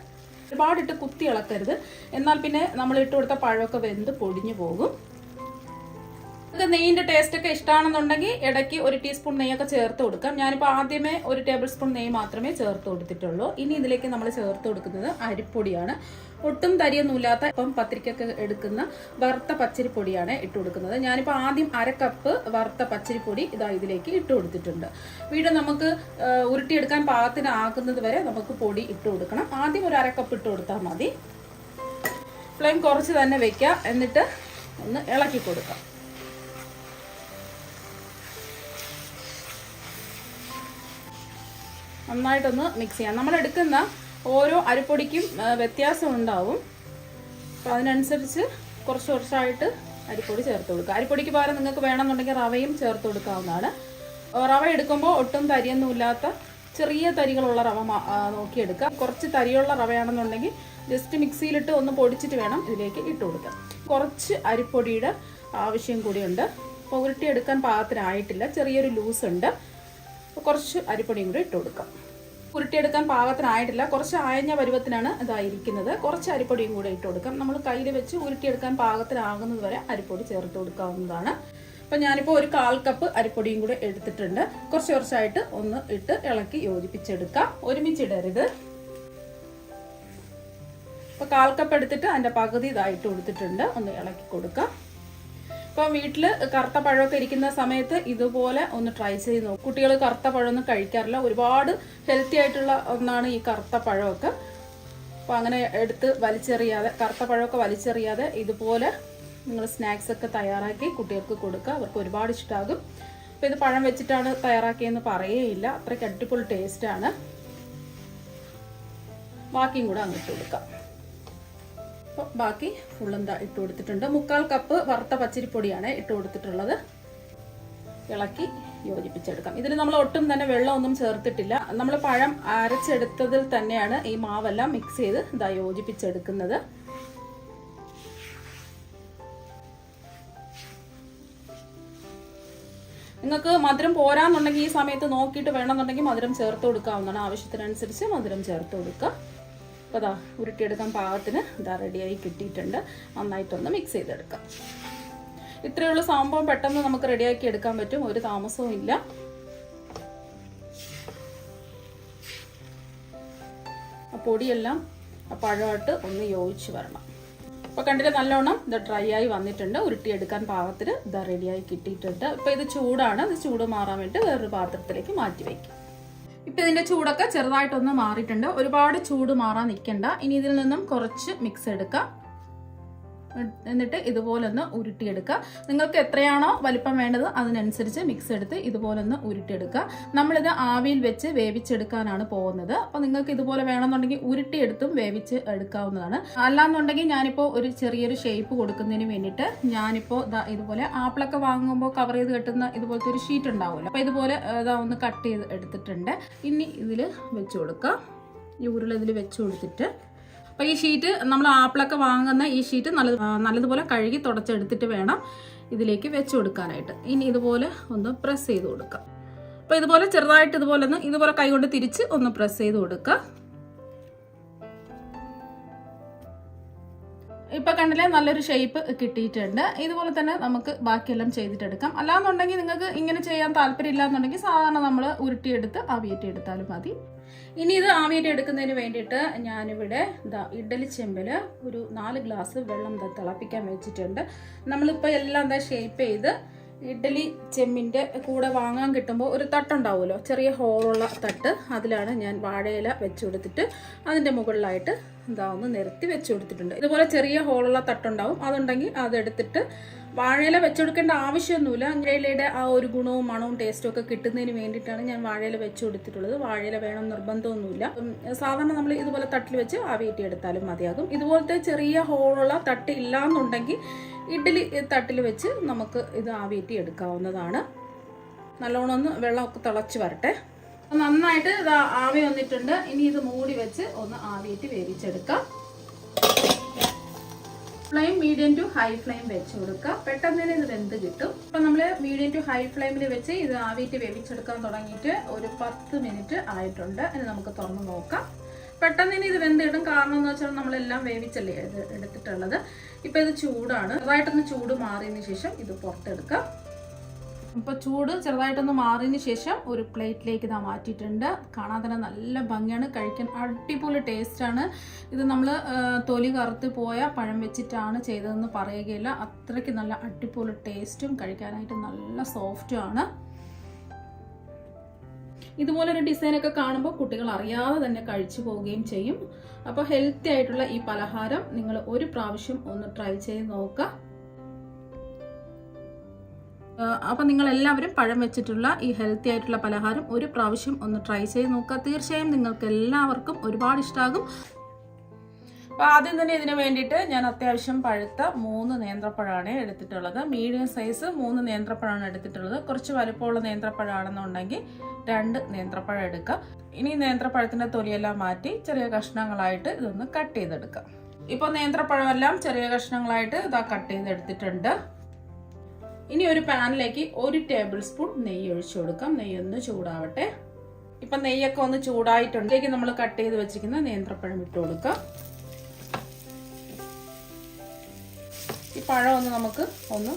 ഒരുപാടിട്ട് കുത്തി ഇളക്കരുത്, എന്നാൽ പിന്നെ നമ്മൾ ഇട്ട് കൊടുത്ത പഴമൊക്കെ വെന്ത് പൊടിഞ്ഞു പോകും. നെയ്യിന്റെ ടേസ്റ്റ് ഒക്കെ ഇഷ്ടമാണെന്നുണ്ടെങ്കിൽ ഇടയ്ക്ക് 1 ടീസ്പൂൺ നെയ്യൊക്കെ ചേർത്ത് കൊടുക്കാം. ഞാനിപ്പോൾ ആദ്യമേ 1 ടേബിൾ സ്പൂൺ നെയ്യ് മാത്രമേ ചേർത്ത് കൊടുത്തിട്ടുള്ളൂ. ഇനി ഇതിലേക്ക് നമ്മൾ ചേർത്ത് കൊടുക്കുന്നത് അരിപ്പൊടിയാണ്. ഒട്ടും തരിയൊന്നുമില്ലാത്ത ഇപ്പം പത്തിരിക്കൊക്കെ എടുക്കുന്ന വറുത്ത പച്ചരിപ്പൊടിയാണ് ഇട്ട് കൊടുക്കുന്നത്. ഞാനിപ്പോൾ ആദ്യം 1/2 കപ്പ് വറുത്ത പച്ചരിപ്പൊടി ഇതിലേക്ക് ഇട്ട് കൊടുത്തിട്ടുണ്ട്. വീണ്ടും നമുക്ക് ഉരുട്ടിയെടുക്കാൻ പാകത്തിനാകുന്നത് വരെ നമുക്ക് പൊടി ഇട്ട് കൊടുക്കണം. ആദ്യം ഒരു 1/2 കപ്പ് ഇട്ട് കൊടുത്താൽ മതി. ഫ്ലെയിം കുറച്ച് തന്നെ വെക്കുക, എന്നിട്ട് ഒന്ന് ഇളക്കി കൊടുക്കാം. നന്നായിട്ടൊന്ന് മിക്സ് ചെയ്യാം. നമ്മൾ എടുക്കുന്ന ഓരോ അരിപ്പൊടിക്കും വ്യത്യാസം ഉണ്ടാവും. അപ്പോൾ അതിനനുസരിച്ച് കുറച്ചായിട്ട് അരിപ്പൊടി ചേർത്ത് കൊടുക്കുക. അരിപ്പൊടിക്ക് പകരം നിങ്ങൾക്ക് വേണമെന്നുണ്ടെങ്കിൽ റവയും ചേർത്ത് കൊടുക്കാവുന്നതാണ്. റവ എടുക്കുമ്പോൾ ഒട്ടും തരിയൊന്നുമില്ലാത്ത ചെറിയ തരികളുള്ള റവ നോക്കിയെടുക്കുക. കുറച്ച് തരിയുള്ള റവയാണെന്നുണ്ടെങ്കിൽ ജസ്റ്റ് മിക്സിയിലിട്ട് ഒന്ന് പൊടിച്ചിട്ട് വേണം ഇതിലേക്ക് ഇട്ട് കൊടുക്കുക. കുറച്ച് അരിപ്പൊടിയുടെ ആവശ്യം കൂടിയുണ്ട്. അപ്പോൾ ഉരുട്ടിയെടുക്കാൻ പാകത്തിനായിട്ടില്ല, ചെറിയൊരു ലൂസ് ഉണ്ട്. കുറച്ച് അരിപ്പൊടിയും കൂടി ഇട്ട് കൊടുക്കാം. ഉരുട്ടിയെടുക്കാൻ പാകത്തിനായിട്ടില്ല, കുറച്ച് ആയഞ്ഞ പരുവത്തിനാണ് ഇതായിരിക്കുന്നത്. കുറച്ച് അരിപ്പൊടിയും കൂടെ ഇട്ട് കൊടുക്കാം. നമ്മൾ കയ്യിൽ വെച്ച് ഉരുട്ടിയെടുക്കാൻ പാകത്തിനാകുന്നത് വരെ അരിപ്പൊടി ചേർത്ത് കൊടുക്കാവുന്നതാണ്. അപ്പം ഞാനിപ്പോൾ 1/4 കപ്പ് അരിപ്പൊടിയും കൂടെ എടുത്തിട്ടുണ്ട്. കുറച്ചായിട്ട് ഒന്ന് ഇട്ട് ഇളക്കി യോജിപ്പിച്ചെടുക്കാം. ഒരുമിച്ചിടരുത്. അപ്പോൾ 1/4 കപ്പ് എടുത്തിട്ട് അതിൻ്റെ പകുതി ഇതായിട്ട് കൊടുത്തിട്ടുണ്ട്. ഒന്ന് ഇളക്കി കൊടുക്കാം. ഇപ്പം വീട്ടിൽ കറുത്ത പഴമൊക്കെ ഇരിക്കുന്ന സമയത്ത് ഇതുപോലെ ഒന്ന് ട്രൈ ചെയ്ത് നോക്കും. കുട്ടികൾ കറുത്ത പഴമൊന്നും കഴിക്കാറില്ല. ഒരുപാട് ഹെൽത്തി ആയിട്ടുള്ള ഒന്നാണ് ഈ കറുത്ത പഴമൊക്കെ. അപ്പോൾ അങ്ങനെ എടുത്ത് വലിച്ചെറിയാതെ, കറുത്ത പഴമൊക്കെ വലിച്ചെറിയാതെ ഇതുപോലെ നിങ്ങൾ സ്നാക്സ് ഒക്കെ തയ്യാറാക്കി കുട്ടികൾക്ക് കൊടുക്കുക. അവർക്ക് ഒരുപാട് ഇഷ്ടമാകും. അപ്പോൾ ഇത് പഴം വെച്ചിട്ടാണ് തയ്യാറാക്കിയെന്ന് പറയുകയില്ല, അത്രയ്ക്ക് അടിപൊളി ടേസ്റ്റാണ്. ബാക്കിയും കൂടെ അങ്ങ് ഇട്ട് കൊടുക്കാം. അപ്പോൾ ബാക്കി ഫുള്ളെന്താ ഇട്ട് കൊടുത്തിട്ടുണ്ട്. 1/4 കപ്പ് വറുത്ത പച്ചരിപ്പൊടിയാണ് ഇട്ട് കൊടുത്തിട്ടുള്ളത്. ഇളക്കി യോജിപ്പിച്ചെടുക്കാം. ഇതിൽ നമ്മൾ ഒട്ടും തന്നെ വെള്ളമൊന്നും ചേർത്തിട്ടില്ല. നമ്മൾ പഴം അരച്ചെടുത്തതിൽ തന്നെയാണ് ഈ മാവെല്ലാം മിക്സ് ചെയ്ത് ഇതാ യോജിപ്പിച്ചെടുക്കുന്നത്. നിങ്ങൾക്ക് മധുരം പോരാന്നുണ്ടെങ്കിൽ ഈ സമയത്ത് നോക്കിയിട്ട് വേണമെന്നുണ്ടെങ്കിൽ മധുരം ചേർത്ത് കൊടുക്കാവുന്നതാണ്. ആവശ്യത്തിനനുസരിച്ച് മധുരം ചേർത്ത് കൊടുക്കുക. അപ്പോൾ അതാ ഉരുട്ടിയെടുക്കാൻ പാകത്തിന് ഇതാ റെഡിയായി കിട്ടിയിട്ടുണ്ട്. നന്നായിട്ടൊന്ന് മിക്സ് ചെയ്തെടുക്കാം. ഇത്രയുള്ള സംഭവം പെട്ടെന്ന് നമുക്ക് റെഡിയാക്കി എടുക്കാൻ പറ്റും, ഒരു താമസവും ഇല്ല. ആ പൊടിയെല്ലാം പഴമായിട്ട് ഒന്ന് യോജിച്ച് വരണം. അപ്പോൾ കണ്ടിട്ട് നല്ലോണം ഇത് ഡ്രൈ ആയി വന്നിട്ടുണ്ട്. ഉരുട്ടിയെടുക്കാൻ പാകത്തിന് ഇത് റെഡിയായി കിട്ടിയിട്ടുണ്ട്. ഇപ്പോൾ ഇത് ചൂടാണ്. ഇത് ചൂട് മാറാൻ വേണ്ടി വേറൊരു പാത്രത്തിലേക്ക് മാറ്റി വയ്ക്കും. ഇപ്പം ഇതിൻ്റെ ചൂടൊക്കെ ചെറുതായിട്ടൊന്ന് മാറിയിട്ടുണ്ട്. ഒരുപാട് ചൂട് മാറാൻ നിൽക്കണ്ട. ഇനി ഇതിൽ നിന്നും കുറച്ച് മിക്സ് എടുക്കാം. എന്നിട്ട് ഇതുപോലെ ഒന്ന് ഉരുട്ടിയെടുക്കുക. നിങ്ങൾക്ക് എത്രയാണോ വലിപ്പം വേണ്ടത് അതിനനുസരിച്ച് മിക്സ് എടുത്ത് ഇതുപോലെ ഒന്ന് ഉരുട്ടിയെടുക്കുക. നമ്മളിത് ആവിയിൽ വെച്ച് വേവിച്ചെടുക്കാനാണ് പോകുന്നത്. അപ്പോൾ നിങ്ങൾക്ക് ഇതുപോലെ വേണമെന്നുണ്ടെങ്കിൽ ഉരുട്ടിയെടുത്തും വേവിച്ച് എടുക്കാവുന്നതാണ്. അല്ലാന്നുണ്ടെങ്കിൽ ഞാനിപ്പോൾ ഒരു ചെറിയൊരു ഷേപ്പ് കൊടുക്കുന്നതിന് വേണ്ടിയിട്ട് ഞാനിപ്പോൾ ഇതുപോലെ ആപ്പിളൊക്കെ വാങ്ങുമ്പോൾ കവർ ചെയ്ത് കെട്ടുന്ന ഇതുപോലത്തെ ഒരു ഷീറ്റ് ഉണ്ടാവുമല്ലോ, അപ്പോൾ ഇതുപോലെ ഒന്ന് കട്ട് ചെയ്ത് എടുത്തിട്ടുണ്ട്. ഇനി ഇതിൽ വെച്ച് കൊടുക്കുക. ഈ ഉരുള ഇതിൽ വെച്ച് കൊടുത്തിട്ട് അപ്പോൾ ഈ ഷീറ്റ് നമ്മൾ ആപ്പിളൊക്കെ വാങ്ങുന്ന ഈ ഷീറ്റ് നല്ലതുപോലെ കഴുകി തുടച്ചെടുത്തിട്ട് വേണം ഇതിലേക്ക് വെച്ച് കൊടുക്കാനായിട്ട്. ഇനി ഇതുപോലെ ഒന്ന് പ്രസ് ചെയ്ത് കൊടുക്കുക. അപ്പോൾ ഇതുപോലെ ചെറുതായിട്ട് ഇതുപോലെ കൈകൊണ്ട് തിരിച്ച് ഒന്ന് പ്രസ് ചെയ്ത് കൊടുക്കുക. ഇപ്പം കണ്ടില്ലേ നല്ലൊരു ഷേപ്പ് കിട്ടിയിട്ടുണ്ട്. ഇതുപോലെ തന്നെ നമുക്ക് ബാക്കിയെല്ലാം ചെയ്തിട്ടെടുക്കാം. അല്ലാന്നുണ്ടെങ്കിൽ നിങ്ങൾക്ക് ഇങ്ങനെ ചെയ്യാൻ താല്പര്യമില്ല എന്നുണ്ടെങ്കിൽ സാധാരണ നമ്മൾ ഉരുട്ടിയെടുത്ത് ആവിയേറ്റി എടുത്താലും മതി. ഇനി ഇത് ആവിയേറ്റി എടുക്കുന്നതിന് വേണ്ടിയിട്ട് ഞാനിവിടെ ഇഡ്ഡലി ചെമ്പിൽ ഒരു 4 ഗ്ലാസ് വെള്ളം തിളപ്പിക്കാൻ വെച്ചിട്ടുണ്ട്. നമ്മളിപ്പോൾ എല്ലാം ഷേപ്പ് ചെയ്ത് ഇഡ്ഡലി ചെമ്പിൻ്റെ കൂടെ വാങ്ങാൻ കിട്ടുമ്പോൾ ഒരു തട്ടുണ്ടാവുമല്ലോ, ചെറിയ ഹോളുള്ള തട്ട്, അതിലാണ് ഞാൻ വാഴയില വെച്ച് കൊടുത്തിട്ട് അതിൻ്റെ മുകളിലായിട്ട് ഒന്ന് നിരത്തി വെച്ച് കൊടുത്തിട്ടുണ്ട്. ഇതുപോലെ ചെറിയ ഹോളുള്ള തട്ടുണ്ടാവും, അതുണ്ടെങ്കിൽ അതെടുത്തിട്ട് വാഴയില വെച്ചുകൊടുക്കേണ്ട ആവശ്യമൊന്നുമില്ല. വാഴയിലയുടെ ആ ഒരു ഗുണവും മണവും ടേസ്റ്റും ഒക്കെ കിട്ടുന്നതിന് വേണ്ടിയിട്ടാണ് ഞാൻ വാഴയില വെച്ച് കൊടുത്തിട്ടുള്ളത്. വാഴയില വേണം നിർബന്ധമൊന്നുമില്ല. സാധാരണ നമ്മൾ ഇതുപോലെ തട്ടിൽ വെച്ച് ആവിയേറ്റി എടുത്താലും മതിയാകും. ഇതുപോലത്തെ ചെറിയ ഹോളുള്ള തട്ട് ഇല്ലാന്നുണ്ടെങ്കിൽ ഇഡ്ഡലി തട്ടിൽ വെച്ച് നമുക്ക് ഇത് ആവിയേറ്റി എടുക്കാവുന്നതാണ്. നല്ലോണം ഒന്ന് വെള്ളമൊക്കെ തിളച്ച് വരട്ടെ. നന്നായിട്ട് ഇത് ആവി വന്നിട്ടുണ്ട്. ഇനി ഇത് മൂടി വെച്ച് ഒന്ന് ആവിയേറ്റി വേവിച്ചെടുക്കാം. Flame medium to high flame വെച്ച് കൊടുക്കുക. പെട്ടെന്ന് തന്നെ ഇത് വെന്ത് കിട്ടും. അപ്പം നമ്മൾ മീഡിയം ടു ഹൈ ഫ്ലെയിമിൽ വെച്ച് ഇത് ആവിയിട്ട് വേവിച്ചെടുക്കാൻ തുടങ്ങിയിട്ട് ഒരു 10 മിനിറ്റ് ആയിട്ടുണ്ട്. ഇനി നമുക്ക് തുറന്ന് നോക്കാം. പെട്ടെന്ന് തന്നെ ഇത് വെന്ത് കിട്ടും. കാരണം എന്ന് വെച്ചാൽ നമ്മളെല്ലാം വേവിച്ചല്ലേ ഇത് എടുത്തിട്ടുള്ളത്. ഇപ്പം ഇത് ചൂടാണ്. ചെറുതായിട്ടൊന്ന് ചൂട് മാറിയതിന് ശേഷം ഇത് പുറത്തെടുക്കാം. ഇപ്പോൾ ചൂട് ചെറുതായിട്ടൊന്ന് മാറിയതിന് ശേഷം ഒരു പ്ലേറ്റിലേക്ക് ഇതാ മാറ്റിയിട്ടുണ്ട്. കാണാൻ തന്നെ നല്ല ഭംഗിയാണ്, കഴിക്കാൻ അടിപൊളി ടേസ്റ്റാണ്. ഇത് നമ്മൾ തൊലി കറുത്ത് പോയ പഴം വെച്ചിട്ടാണ് ചെയ്തതെന്ന് പറയുകയില്ല. അത്രയ്ക്ക് നല്ല അടിപൊളി ടേസ്റ്റും കഴിക്കാനായിട്ട് നല്ല സോഫ്റ്റുമാണ്. ഇതുപോലൊരു ഡിസൈനൊക്കെ കാണുമ്പോൾ കുട്ടികൾ അറിയാതെ തന്നെ കഴിച്ചു പോവുകയും ചെയ്യും. അപ്പോൾ ഹെൽത്തി ആയിട്ടുള്ള ഈ പലഹാരം നിങ്ങൾ ഒരു പ്രാവശ്യം ഒന്ന് ട്രൈ ചെയ്ത് നോക്കുക. അപ്പം നിങ്ങളെല്ലാവരും പഴം വെച്ചിട്ടുള്ള ഈ ഹെൽത്തി ആയിട്ടുള്ള പലഹാരം ഒരു പ്രാവശ്യം ഒന്ന് ട്രൈ ചെയ്ത് നോക്കുക. തീർച്ചയായും നിങ്ങൾക്ക് എല്ലാവർക്കും ഒരുപാട് ഇഷ്ടമാകും. അപ്പോൾ ആദ്യം തന്നെ ഇതിന് വേണ്ടിയിട്ട് ഞാൻ അത്യാവശ്യം പഴുത്ത 3 നേന്ത്രപ്പഴമാണ് എടുത്തിട്ടുള്ളത്. മീഡിയം സൈസ് 3 നേന്ത്രപ്പഴമാണ് എടുത്തിട്ടുള്ളത്. കുറച്ച് വലുപ്പമുള്ള നേന്ത്രപ്പഴമാണെന്നുണ്ടെങ്കിൽ 2 നേന്ത്രപ്പഴം എടുക്കുക. ഇനി നേന്ത്രപ്പഴത്തിൻ്റെ തൊലിയെല്ലാം മാറ്റി ചെറിയ കഷ്ണങ്ങളായിട്ട് ഇതൊന്ന് കട്ട് ചെയ്തെടുക്കാം. ഇപ്പോൾ നേന്ത്രപ്പഴമെല്ലാം ചെറിയ കഷ്ണങ്ങളായിട്ട് ഇതാ കട്ട് ചെയ്തെടുത്തിട്ടുണ്ട്. ഇനി ഒരു പാനിലേക്ക് 1 ടേബിൾ സ്പൂൺ നെയ്യ് ഒഴിച്ചു കൊടുക്കാം. നെയ്യ് ഒന്ന് ചൂടാവട്ടെ. ഇപ്പം നെയ്യൊക്കെ ഒന്ന് ചൂടായിട്ടുണ്ട്. ഇതിലേക്ക് നമ്മൾ കട്ട് ചെയ്ത് വെച്ചിരിക്കുന്ന നേന്ത്രപ്പഴം ഇട്ട് കൊടുക്കാം. ഈ പഴം ഒന്ന് നമുക്ക് ഒന്ന്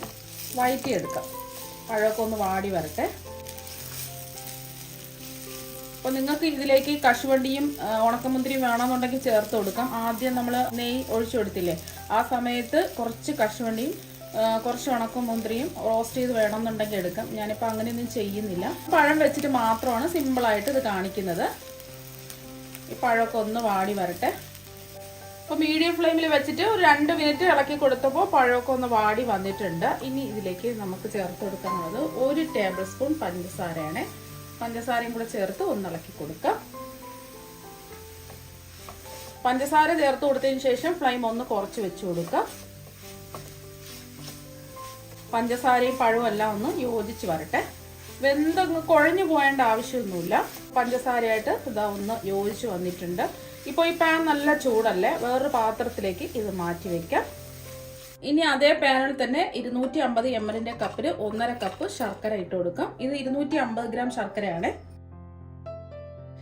വഴറ്റിയെടുക്കാം. പഴമൊക്കെ ഒന്ന് വാടി വരട്ടെ. അപ്പോൾ നിങ്ങൾക്ക് ഇതിലേക്ക് കശുവണ്ടിയും ഉണക്കമുന്തിരിയും വേണമെന്നുണ്ടെങ്കിൽ ചേർത്ത് കൊടുക്കാം. ആദ്യം നമ്മൾ നെയ്യ് ഒഴിച്ചു കൊടുത്തില്ലേ, ആ സമയത്ത് കുറച്ച് കശുവണ്ടിയും കുറച്ച് ഉണക്കമുന്തിരിയും റോസ്റ്റ് ചെയ്ത് വേണമെന്നുണ്ടെങ്കിൽ എടുക്കാം. ഞാനിപ്പോൾ അങ്ങനെയൊന്നും ചെയ്യുന്നില്ല. പഴം വെച്ചിട്ട് മാത്രമാണ് സിമ്പിളായിട്ട് ഇത് കാണിക്കുന്നത്. ഈ പഴമൊക്കെ ഒന്ന് വാടി വരട്ടെ. അപ്പോൾ മീഡിയം ഫ്ലെയിമിൽ വെച്ചിട്ട് ഒരു 2 മിനിറ്റ് ഇളക്കി കൊടുത്തപ്പോൾ പഴമൊക്കെ ഒന്ന് വാടി വന്നിട്ടുണ്ട്. ഇനി ഇതിലേക്ക് നമുക്ക് ചേർത്ത് കൊടുക്കാനുള്ളത് 1 ടേബിൾ സ്പൂൺ പഞ്ചസാരയാണ്. പഞ്ചസാരയും കൂടെ ചേർത്ത് ഒന്ന് ഇളക്കി കൊടുക്കാം. പഞ്ചസാര ചേർത്ത് കൊടുത്തതിന് ശേഷം ഫ്ലെയിം ഒന്ന് കുറച്ച് വെച്ച് കൊടുക്കാം. പഞ്ചസാരയും പഴവും എല്ലാം ഒന്ന് യോജിച്ച് വരട്ടെ. വെന്തങ്ങ് കുഴഞ്ഞു പോകേണ്ട ആവശ്യമൊന്നുമില്ല. പഞ്ചസാരയായിട്ട് ഇതാ ഒന്ന് യോജിച്ച് വന്നിട്ടുണ്ട്. ഇപ്പോൾ ഈ പാൻ നല്ല ചൂടല്ലേ, വേറൊരു പാത്രത്തിലേക്ക് ഇത് മാറ്റി വെക്കാം. ഇനി അതേ പാനിൽ തന്നെ 250 ml കപ്പിൽ 1.5 കപ്പ് ശർക്കര ഇട്ട് കൊടുക്കാം. ഇത് 250 ഗ്രാം ശർക്കരയാണ്.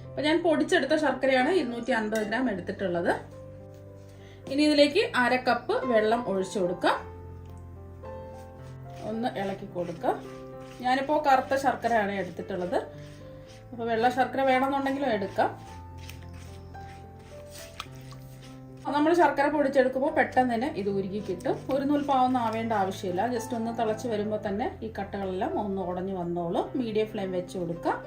അപ്പൊ ഞാൻ പൊടിച്ചെടുത്ത ശർക്കരയാണ് 250 ഗ്രാം എടുത്തിട്ടുള്ളത്. ഇനി ഇതിലേക്ക് 1/2 കപ്പ് വെള്ളം ഒഴിച്ചു കൊടുക്കാം. ഒന്ന് ഇളക്കി കൊടുക്കാം. ഞാനിപ്പോൾ കറുത്ത ശർക്കരയാണ് എടുത്തിട്ടുള്ളത്. അപ്പോൾ വെള്ള ശർക്കര വേണമെന്നുണ്ടെങ്കിലും എടുക്കാം. നമ്മൾ ശർക്കര പൊടിച്ചെടുക്കുമ്പോൾ പെട്ടെന്ന് തന്നെ ഇത് ഉരുകി കിട്ടും. ഒരു നൂൽപ്പാവൊന്നും ആവേണ്ട ആവശ്യമില്ല. ജസ്റ്റ് ഒന്ന് തിളച്ച് വരുമ്പോൾ തന്നെ ഈ കട്ടകളെല്ലാം ഒന്ന് ഉടഞ്ഞു വന്നോളും. മീഡിയം ഫ്ലെയിം വെച്ച് കൊടുക്കാം.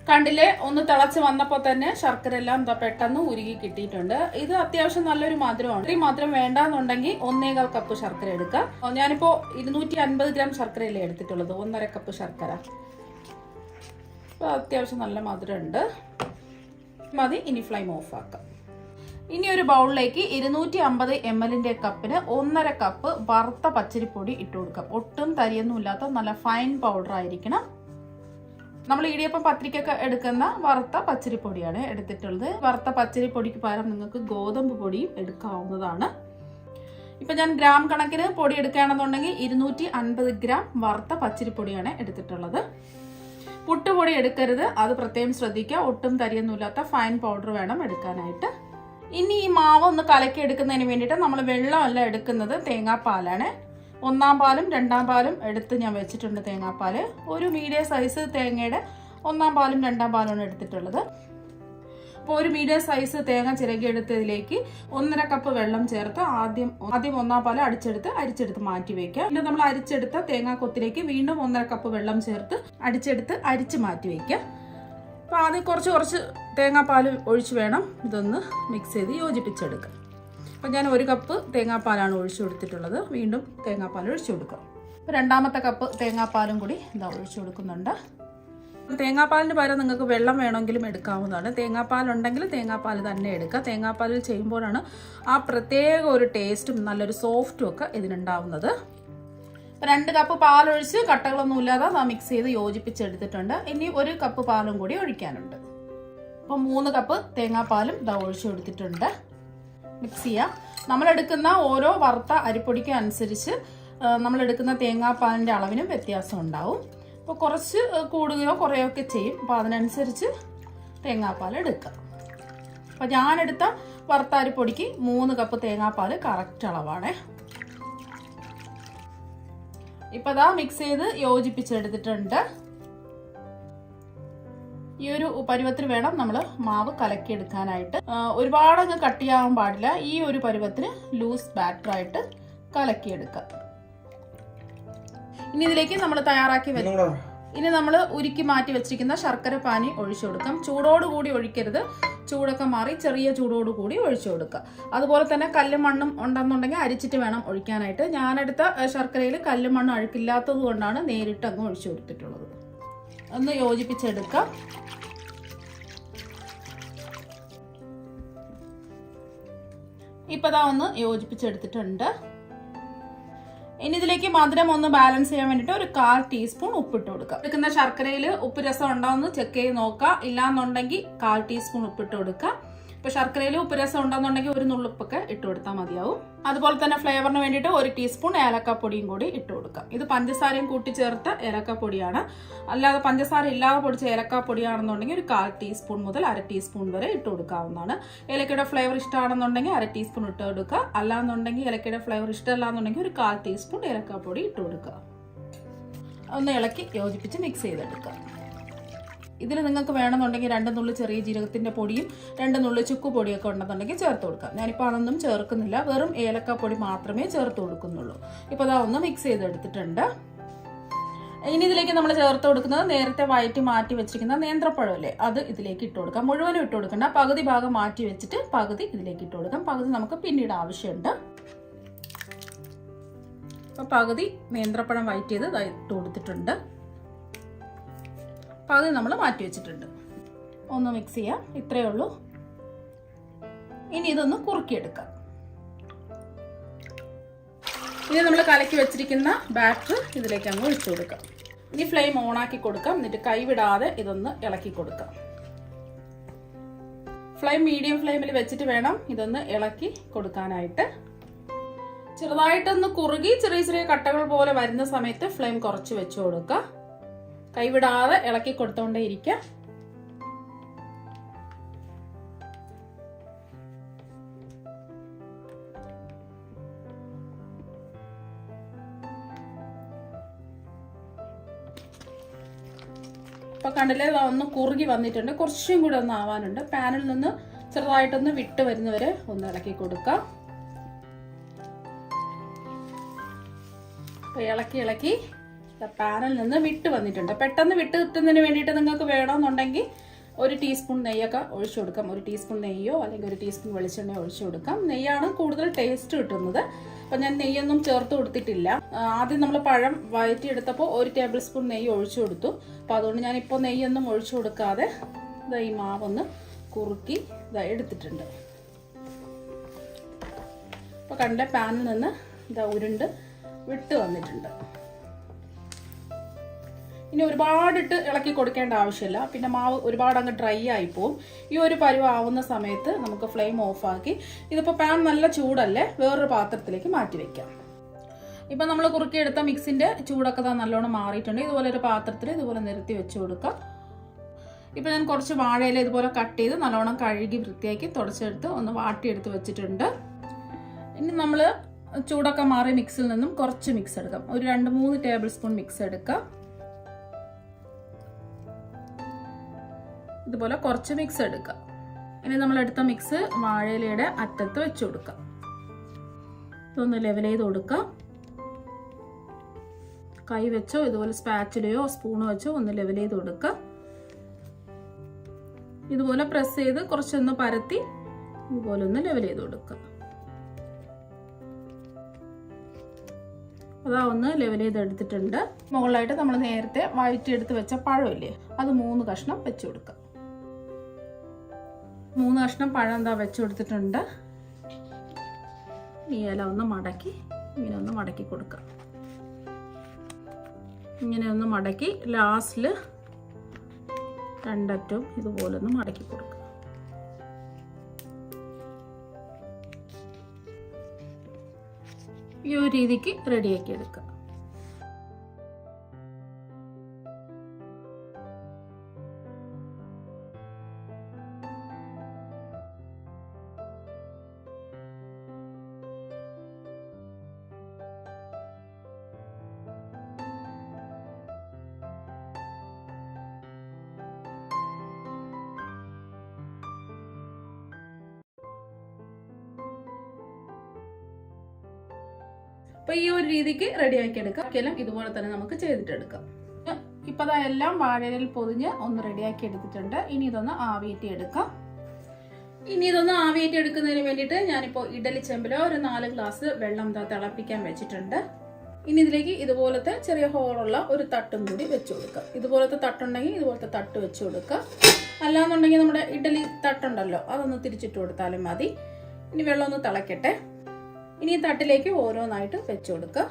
കണ്ടില്ലേ, ഒന്ന് തിളച്ച് വന്നപ്പോൾ തന്നെ ശർക്കര എല്ലാം പെട്ടെന്ന് ഉരുകി കിട്ടിയിട്ടുണ്ട്. ഇത് അത്യാവശ്യം നല്ലൊരു മധുരമാണ്. ഈ മധുരം വേണ്ടാന്നുണ്ടെങ്കിൽ 1.25 കപ്പ് ശർക്കര എടുക്കാം. ഞാനിപ്പോൾ 250 ഗ്രാം ശർക്കരയല്ലേ എടുത്തിട്ടുള്ളത്, 1.5 കപ്പ് ശർക്കര. അപ്പോൾ അത്യാവശ്യം നല്ല മധുരം ഉണ്ട്. മതി. ഇനി ഫ്ലെയിം ഓഫ് ആക്കാം. ഇനി ഒരു ബൗളിലേക്ക് 250 ml കപ്പിന് 1.5 കപ്പ് വറുത്ത പച്ചരിപ്പൊടി ഇട്ട് കൊടുക്കാം. ഒട്ടും തരിയൊന്നും ഇല്ലാത്ത നല്ല ഫൈൻ പൗഡർ ആയിരിക്കണം. നമ്മൾ ഇടിയപ്പം പത്തിരിക്കൊക്കെ എടുക്കുന്ന വറുത്ത പച്ചരിപ്പൊടിയാണ് എടുത്തിട്ടുള്ളത്. വറുത്ത പച്ചരിപ്പൊടിക്ക് പകരം നിങ്ങൾക്ക് ഗോതമ്പ് പൊടിയും എടുക്കാവുന്നതാണ്. ഇപ്പൊ ഞാൻ ഗ്രാം കണക്കിന് പൊടി എടുക്കുകയാണെന്നുണ്ടെങ്കിൽ 250 ഗ്രാം വറുത്ത പച്ചരിപ്പൊടിയാണ് എടുത്തിട്ടുള്ളത്. പുട്ടുപൊടി എടുക്കരുത്, അത് പ്രത്യേകം ശ്രദ്ധിക്കുക. ഒട്ടും തരിയൊന്നുമില്ലാത്ത ഫൈൻ പൗഡർ വേണം എടുക്കാനായിട്ട്. ഇനി ഈ മാവ് ഒന്ന് കലക്കി എടുക്കുന്നതിന് വേണ്ടിയിട്ട് നമ്മൾ വെള്ളമല്ല എടുക്കുന്നത്, തേങ്ങാപ്പാലാണ്. 1-ാം പാലും 2-ാം പാലും എടുത്ത് ഞാൻ വെച്ചിട്ടുണ്ട്. തേങ്ങാപ്പാല് ഒരു മീഡിയം സൈസ് തേങ്ങയുടെ 1-ാം പാലും 2-ാം പാലുമാണ് എടുത്തിട്ടുള്ളത്. അപ്പോൾ ഒരു മീഡിയം സൈസ് തേങ്ങ ചിരകിയെടുത്തതിലേക്ക് 1.5 കപ്പ് വെള്ളം ചേർത്ത് ആദ്യം 1-ാം പാല് അരിച്ചെടുത്ത് മാറ്റി വെക്കുക. പിന്നെ നമ്മൾ അരിച്ചെടുത്ത തേങ്ങാ കൊത്തിലേക്ക് വീണ്ടും 1.5 കപ്പ് വെള്ളം ചേർത്ത് അരിച്ച് മാറ്റി വെക്കുക. അപ്പോൾ ആദ്യം കുറച്ച് തേങ്ങാപ്പാൽ ഒഴിച്ച് വേണം ഇതൊന്ന് മിക്സ് ചെയ്ത് യോജിപ്പിച്ചെടുക്കാം. അപ്പോൾ ഞാൻ 1 കപ്പ് തേങ്ങാപ്പാലാണ് ഒഴിച്ചു കൊടുത്തിട്ടുള്ളത്. വീണ്ടും തേങ്ങാപ്പാൽ ഒഴിച്ചു കൊടുക്കാം. അപ്പോൾ 2-ാമത്തെ കപ്പ് തേങ്ങാപ്പാലും കൂടി ഇതാ ഒഴിച്ചു കൊടുക്കുന്നുണ്ട്. തേങ്ങാപ്പാലിന് പകരം നിങ്ങൾക്ക് വെള്ളം വേണമെങ്കിലും എടുക്കാവുന്നതാണ്. തേങ്ങാപ്പാലുണ്ടെങ്കിൽ തേങ്ങാപ്പാൽ തന്നെ എടുക്കുക. തേങ്ങാപ്പാലിൽ ചെയ്യുമ്പോഴാണ് ആ പ്രത്യേക ഒരു ടേസ്റ്റും നല്ലൊരു സോഫ്റ്റും ഒക്കെ ഇതിനുണ്ടാവുന്നത്. 2 കപ്പ് പാലൊഴിച്ച് കട്ടകളൊന്നും ഇല്ലാതെ മിക്സ് ചെയ്ത് യോജിപ്പിച്ചെടുത്തിട്ടുണ്ട്. ഇനി 1 കപ്പ് പാലും കൂടി ഒഴിക്കാനുണ്ട്. അപ്പോൾ 3 കപ്പ് തേങ്ങാപ്പാലും ഇതാ ഒഴിച്ചു കൊടുത്തിട്ടുണ്ട്. മിക്സ് ചെയ്യാം. നമ്മളെടുക്കുന്ന ഓരോ വറുത്ത അരിപ്പൊടിക്കും അനുസരിച്ച് നമ്മളെടുക്കുന്ന തേങ്ങാപ്പാലിൻ്റെ അളവിനും വ്യത്യാസം ഉണ്ടാവും. അപ്പോൾ കുറച്ച് കൂടുകയോ കുറയോ ഒക്കെ ചെയ്യും. അപ്പോൾ അതിനനുസരിച്ച് തേങ്ങാപ്പാൽ എടുക്കുക. അപ്പോൾ ഞാനെടുത്ത വറുത്ത അരിപ്പൊടിക്ക് 3 കപ്പ് തേങ്ങാപ്പാൽ കറക്റ്റ് അളവാണ്. ഇപ്പൊ അതാ മിക്സ് ചെയ്ത് യോജിപ്പിച്ചെടുത്തിട്ടുണ്ട്. ഈ ഒരു പരുവത്തിന് വേണം നമ്മൾ മാവ് കലക്കിയെടുക്കാനായിട്ട്. ഒരുപാട് അങ്ങ് കട്ടിയാവാൻ പാടില്ല. ഈ ഒരു പരുവത്തിന് ലൂസ് ബാറ്ററായിട്ട് കലക്കിയെടുക്കാം. ഇനി ഇതിലേക്ക് നമ്മൾ ഉരുക്കി മാറ്റി വെച്ചിരിക്കുന്ന ശർക്കര പാനി ഒഴിച്ചു കൊടുക്കാം. ചൂടോടുകൂടി ഒഴിക്കരുത്, ചൂടൊക്കെ മാറി ചെറിയ ചൂടോടുകൂടി ഒഴിച്ചു കൊടുക്കുക. അതുപോലെ തന്നെ കല്ലും മണ്ണും ഉണ്ടെന്നുണ്ടെങ്കിൽ അരിച്ചിട്ട് വേണം ഒഴിക്കാനായിട്ട്. ഞാനെടുത്ത ശർക്കരയിൽ കല്ലും മണ്ണും അഴുക്കില്ലാത്തത് കൊണ്ടാണ് നേരിട്ട് അങ്ങ് ഒഴിച്ചു കൊടുത്തിട്ടുള്ളത്. ഒന്ന് യോജിപ്പിച്ചെടുക്കാം. ഇപ്പൊ ഒന്ന് യോജിപ്പിച്ചെടുത്തിട്ടുണ്ട്. ഇനി ഇതിലേക്ക് മധുരം ഒന്ന് ബാലൻസ് ചെയ്യാൻ വേണ്ടിയിട്ട് ഒരു 1/4 ടീസ്പൂൺ ഉപ്പിട്ട് കൊടുക്കുക. എടുക്കുന്ന ശർക്കരയിൽ ഉപ്പ് രസം ഉണ്ടോയെന്ന് ചെക്ക് ചെയ്ത് നോക്കുക. ഇല്ലാന്നുണ്ടെങ്കിൽ 1/4 ടീസ്പൂൺ ഉപ്പിട്ട് കൊടുക്കുക. ഇപ്പൊ ശർക്കരയിൽ ഉപ്പ് രസം ഉണ്ടെന്നുണ്ടെങ്കിൽ ഒരു നുള്ളുപ്പൊക്കെ ഇട്ട് കൊടുത്താൽ മതിയാവും. അതുപോലെ തന്നെ ഫ്ലേവറിന് വേണ്ടിയിട്ട് 1 ടീസ്പൂൺ ഏലക്കാപ്പൊടിയും കൂടി ഇട്ട് കൊടുക്കാം. ഇത് പഞ്ചസാരയും കൂട്ടി ചേർത്ത ഏലക്കാപ്പൊടിയാണ്. അല്ലാതെ പഞ്ചസാര ഇല്ലാതെ പൊടിച്ച ഏലക്കാപ്പൊടിയാണെന്നുണ്ടെങ്കിൽ ഒരു 1/4 ടീസ്പൂൺ മുതൽ 1/2 ടീസ്പൂൺ വരെ ഇട്ട് കൊടുക്കാവുന്നതാണ്. ഏലക്കയുടെ ഫ്ലേവർ ഇഷ്ടമാണെന്നുണ്ടെങ്കിൽ 1/2 ടീസ്പൂൺ ഇട്ട് കൊടുക്കുക. അല്ലാന്നുണ്ടെങ്കിൽ ഏലക്കയുടെ ഫ്ലേവർ ഇഷ്ടമല്ലാന്നുണ്ടെങ്കിൽ ഒരു 1/4 ടീസ്പൂൺ ഏലക്കാപ്പൊടി ഇട്ട് കൊടുക്കുക. ഒന്ന് ഇളക്കി യോജിപ്പിച്ച് മിക്സ് ചെയ്തെടുക്കുക. ഇതിൽ നിങ്ങൾക്ക് വേണമെന്നുണ്ടെങ്കിൽ 2 നുള്ളി ചെറിയ ജീരകത്തിന്റെ പൊടിയും 2 നുള്ളി ചുക്ക് പൊടിയൊക്കെ ഉണ്ടെന്നുണ്ടെങ്കിൽ ചേർത്ത് കൊടുക്കാം. ഞാനിപ്പോൾ അതൊന്നും ചേർക്കുന്നില്ല, വെറും ഏലക്കാപ്പൊടി മാത്രമേ ചേർത്ത് കൊടുക്കുന്നുള്ളൂ. ഇപ്പോൾ അതാ ഒന്ന് മിക്സ് ചെയ്തെടുത്തിട്ടുണ്ട്. ഇനി ഇതിലേക്ക് നമ്മൾ ചേർത്ത് കൊടുക്കുന്നത് നേരത്തെ വഴറ്റി മാറ്റി വെച്ചിരിക്കുന്ന നേന്ത്രപ്പഴമല്ലേ, അത് ഇതിലേക്ക് ഇട്ട് കൊടുക്കാം. മുഴുവനും ഇട്ട് കൊടുക്കണ്ട, പകുതി ഭാഗം മാറ്റി വെച്ചിട്ട് പകുതി ഇതിലേക്ക് ഇട്ട് കൊടുക്കാം. പകുതി നമുക്ക് പിന്നീട് ആവശ്യമുണ്ട്. അപ്പോൾ പകുതി നേന്ത്രപ്പഴം വഴറ്റിയത് ഇട്ട് കൊടുത്തിട്ടുണ്ട്, പകുതി നമ്മൾ മാറ്റി വെച്ചിട്ടുണ്ട്. ഒന്ന് മിക്സ് ചെയ്യാം, ഇത്രയേ ഉള്ളൂ. ഇനി ഇതൊന്ന് കുറുക്കിയെടുക്കാം. ഇനി നമ്മൾ കലക്കി വെച്ചിരിക്കുന്ന ബാറ്റർ ഇതിലേക്ക് അങ്ങ് ഒഴിച്ചു കൊടുക്കാം. ഇനി ഫ്ലെയിം ഓണാക്കി കൊടുക്കാം, എന്നിട്ട് കൈവിടാതെ ഇതൊന്ന് ഇളക്കി കൊടുക്കാം. ഫ്ലെയിം മീഡിയം ഫ്ലെയിമിൽ വെച്ചിട്ട് വേണം ഇതൊന്ന് ഇളക്കി കൊടുക്കാനായിട്ട്. ചെറുതായിട്ടൊന്ന് കുറുകി ചെറിയ ചെറിയ കട്ടകൾ പോലെ വരുന്ന സമയത്ത് ഫ്ലെയിം കുറച്ച് വെച്ചു കൊടുക്കുക. കൈവിടാതെ ഇളക്കി കൊടുത്തോണ്ടേ ഇരിക്കുക. അപ്പൊ കണ്ടില്ലേ, ഒന്ന് കുറുകി വന്നിട്ടുണ്ട്. കുറച്ചും കൂടെ ഒന്ന് ആവാനുണ്ട്. പാനിൽ നിന്ന് ചെറുതായിട്ടൊന്ന് വിട്ട് വരുന്നവരെ ഒന്ന് ഇളക്കി കൊടുക്കാം. ഇളക്കി ഇളക്കി പാനിൽ നിന്ന് വിട്ട് വന്നിട്ടുണ്ട്. പെട്ടെന്ന് വിട്ട് കിട്ടുന്നതിന് വേണ്ടിയിട്ട് നിങ്ങൾക്ക് വേണമെന്നുണ്ടെങ്കിൽ 1 ടീസ്പൂൺ നെയ്യൊക്കെ ഒഴിച്ചു കൊടുക്കാം. 1 ടീസ്പൂൺ നെയ്യോ അല്ലെങ്കിൽ 1 ടീസ്പൂൺ വെളിച്ചെണ്ണയോ ഒഴിച്ചു കൊടുക്കാം. നെയ്യാണ് കൂടുതൽ ടേസ്റ്റ് കിട്ടുന്നത്. അപ്പം ഞാൻ നെയ്യൊന്നും ചേർത്ത് കൊടുത്തിട്ടില്ല. ആദ്യം നമ്മൾ പഴം വഴറ്റിയെടുത്തപ്പോൾ 1 ടേബിൾ സ്പൂൺ നെയ്യ് ഒഴിച്ചു കൊടുത്തു. അപ്പം അതുകൊണ്ട് ഞാനിപ്പോൾ നെയ്യൊന്നും ഒഴിച്ചു കൊടുക്കാതെ ഈ മാവൊന്ന് കുറുക്കി എടുത്തിട്ടുണ്ട്. അപ്പോൾ കണ്ട പാനിൽ നിന്ന് ഉരുണ്ട് വിട്ട് വന്നിട്ടുണ്ട്. ഇനി ഒരുപാടിട്ട് ഇളക്കി കൊടുക്കേണ്ട ആവശ്യമില്ല, പിന്നെ മാവ് ഒരുപാട് അങ്ങ് ഡ്രൈ ആയി പോവും. ഈ ഒരു പരുവാവുന്ന സമയത്ത് നമുക്ക് ഫ്ലെയിം ഓഫാക്കി, ഇതിപ്പോൾ പാൻ നല്ല ചൂടല്ലേ, വേറൊരു പാത്രത്തിലേക്ക് മാറ്റി വെക്കാം. ഇപ്പം നമ്മൾ കുറുക്കിയെടുത്ത മിക്സിന്റെ ചൂടൊക്കെ നല്ലോണം മാറിയിട്ടുണ്ട്. ഇതുപോലെ ഒരു പാത്രത്തിൽ ഇതുപോലെ നിരത്തി വെച്ച് കൊടുക്കാം. ഇപ്പം ഞാൻ കുറച്ച് വാഴയില ഇതുപോലെ കട്ട് ചെയ്ത് നല്ലോണം കഴുകി വൃത്തിയാക്കി തുടച്ചെടുത്ത് ഒന്ന് വാട്ടിയെടുത്ത് വെച്ചിട്ടുണ്ട്. ഇനി നമ്മൾ ചൂടൊക്കെ മാറി മിക്സിൽ നിന്നും കുറച്ച് മിക്സ് എടുക്കാം. ഒരു 2-3 ടേബിൾ സ്പൂൺ മിക്സ് എടുക്കാം. ഇതുപോലെ കുറച്ച് മിക്സ് എടുക്കാം. ഇനി നമ്മൾ എടുത്ത മിക്സ് വാഴയിലയുടെ അറ്റത്ത് വെച്ച് കൊടുക്കാം. ഇതൊന്ന് ലെവൽ ചെയ്ത് കൊടുക്കാം. കൈ വെച്ചോ ഇതുപോലെ സ്പാച്ചുലയോ സ്പൂണോ വെച്ചോ ഒന്ന് ലെവൽ ചെയ്ത് കൊടുക്കാം. ഇതുപോലെ പ്രസ് ചെയ്ത് കുറച്ചൊന്ന് പരത്തി ഇതുപോലെ ഒന്ന് ലെവൽ ചെയ്ത് കൊടുക്കാം. അതാ ഒന്ന് ലെവൽ ചെയ്ത് എടുത്തിട്ടുണ്ട്. മുകളിലായിട്ട് നമ്മൾ നേരത്തെ വഴറ്റിയെടുത്ത് വെച്ച പഴമില്ലേ, അത് 3 കഷ്ണം വെച്ച് കൊടുക്കാം. 3 കഷ്ണം പഴം എന്താ വെച്ച് കൊടുത്തിട്ടുണ്ട്. ഈ ഇല ഒന്ന് മടക്കി ഇങ്ങനെ ഒന്ന് മടക്കി കൊടുക്കാം. ഇങ്ങനെ ഒന്ന് മടക്കി ലാസ്റ്റിൽ രണ്ടറ്റവും ഇതുപോലെ ഒന്ന് മടക്കി കൊടുക്കുക. ഈ ഒരു രീതിക്ക് റെഡിയാക്കി എടുക്കുക. അപ്പൊ ഈ ഒരു രീതിക്ക് റെഡിയാക്കി എടുക്കാം. എല്ലാം ഇതുപോലെ തന്നെ നമുക്ക് ചെയ്തിട്ടെടുക്കാം. ഇപ്പൊ എല്ലാം വാഴയിൽ പൊതിഞ്ഞ് ഒന്ന് റെഡിയാക്കി എടുത്തിട്ടുണ്ട്. ഇനി ഇതൊന്ന് ആവിയേറ്റി എടുക്കാം. ഇനി ഇതൊന്ന് ആവിയേറ്റി എടുക്കുന്നതിന് വേണ്ടിയിട്ട് ഞാനിപ്പോൾ ഇഡലി ചെമ്പിലോ ഒരു 4 ഗ്ലാസ് വെള്ളം തിളപ്പിക്കാൻ വെച്ചിട്ടുണ്ട്. ഇനി ഇതിലേക്ക് ഇതുപോലത്തെ ചെറിയ ഹോളുള്ള ഒരു തട്ടും കൂടി വെച്ചു കൊടുക്കാം. ഇതുപോലത്തെ തട്ടുണ്ടെങ്കിൽ ഇതുപോലത്തെ തട്ട് വെച്ചു കൊടുക്കാം. അല്ലാന്നുണ്ടെങ്കിൽ നമ്മുടെ ഇഡലി തട്ടുണ്ടല്ലോ, അതൊന്ന് തിരിച്ചിട്ട് കൊടുത്താലും മതി. ഇനി വെള്ളം ഒന്ന് തിളക്കട്ടെ. ഇനി ഈ തട്ടിലേക്ക് ഓരോന്നായിട്ട് വെച്ചു കൊടുക്കുക.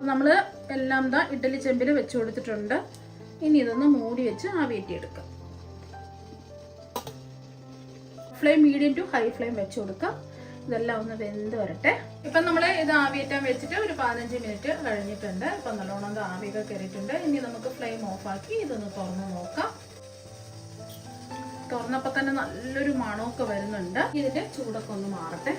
നമ്മള് എല്ലാം ഇഡലി ചെമ്പിൽ വെച്ചു കൊടുത്തിട്ടുണ്ട്. ഇനി ഇതൊന്ന് മൂടി വെച്ച് ആവിയേറ്റി എടുക്കാം. Flame medium to high flame വെച്ചു കൊടുക്കാം. ഇതെല്ലാം ഒന്ന് വെന്ത് വരട്ടെ. ഇപ്പം നമ്മൾ ഇത് ആവിയേറ്റാൻ വെച്ചിട്ട് ഒരു 15 മിനിറ്റ് കഴിഞ്ഞിട്ടുണ്ട്. ഇപ്പം നല്ലോണം ആവിയൊക്കെ കയറിയിട്ടുണ്ട്. ഇനി നമുക്ക് ഫ്ലെയിം ഓഫാക്കി ഇതൊന്ന് തുറന്ന് നോക്കാം. തുറന്നപ്പോൾ തന്നെ നല്ലൊരു മണമൊക്കെ വരുന്നുണ്ട്. ഇതിന്റെ ചൂടൊക്കെ ഒന്ന് മാറട്ടെ.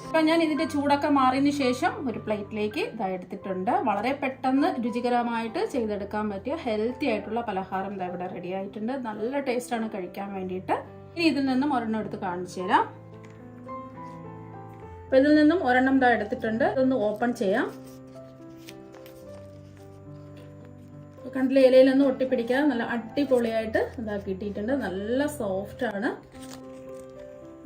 അപ്പൊ ഞാൻ ഇതിന്റെ ചൂടൊക്കെ മാറിയതിനു ശേഷം ഒരു പ്ലേറ്റിലേക്ക് എടുത്തിട്ടുണ്ട്. വളരെ പെട്ടെന്ന് രുചികരമായിട്ട് ചെയ്തെടുക്കാൻ പറ്റിയ ഹെൽത്തി ആയിട്ടുള്ള പലഹാരം ഇവിടെ റെഡി ആയിട്ടുണ്ട്. നല്ല ടേസ്റ്റാണ് കഴിക്കാൻ വേണ്ടിയിട്ട്. ഇനി ഇതിൽ നിന്നും ഒരെണ്ണം എടുത്ത് കാണിച്ചു തരാം. അപ്പോൾ ഇതിൽ നിന്നും ഒരെണ്ണം ദാ എടുത്തിട്ടുണ്ട്. ഇതൊന്ന് ഓപ്പൺ ചെയ്യാം. കണ്ടിലെ ഇലയിലൊന്നും ഒട്ടിപ്പിടിക്കാതെ നല്ല അടിപൊളിയായിട്ട് ഇതാക്കിയിട്ടിട്ടുണ്ട്. നല്ല സോഫ്റ്റ് ആണ്,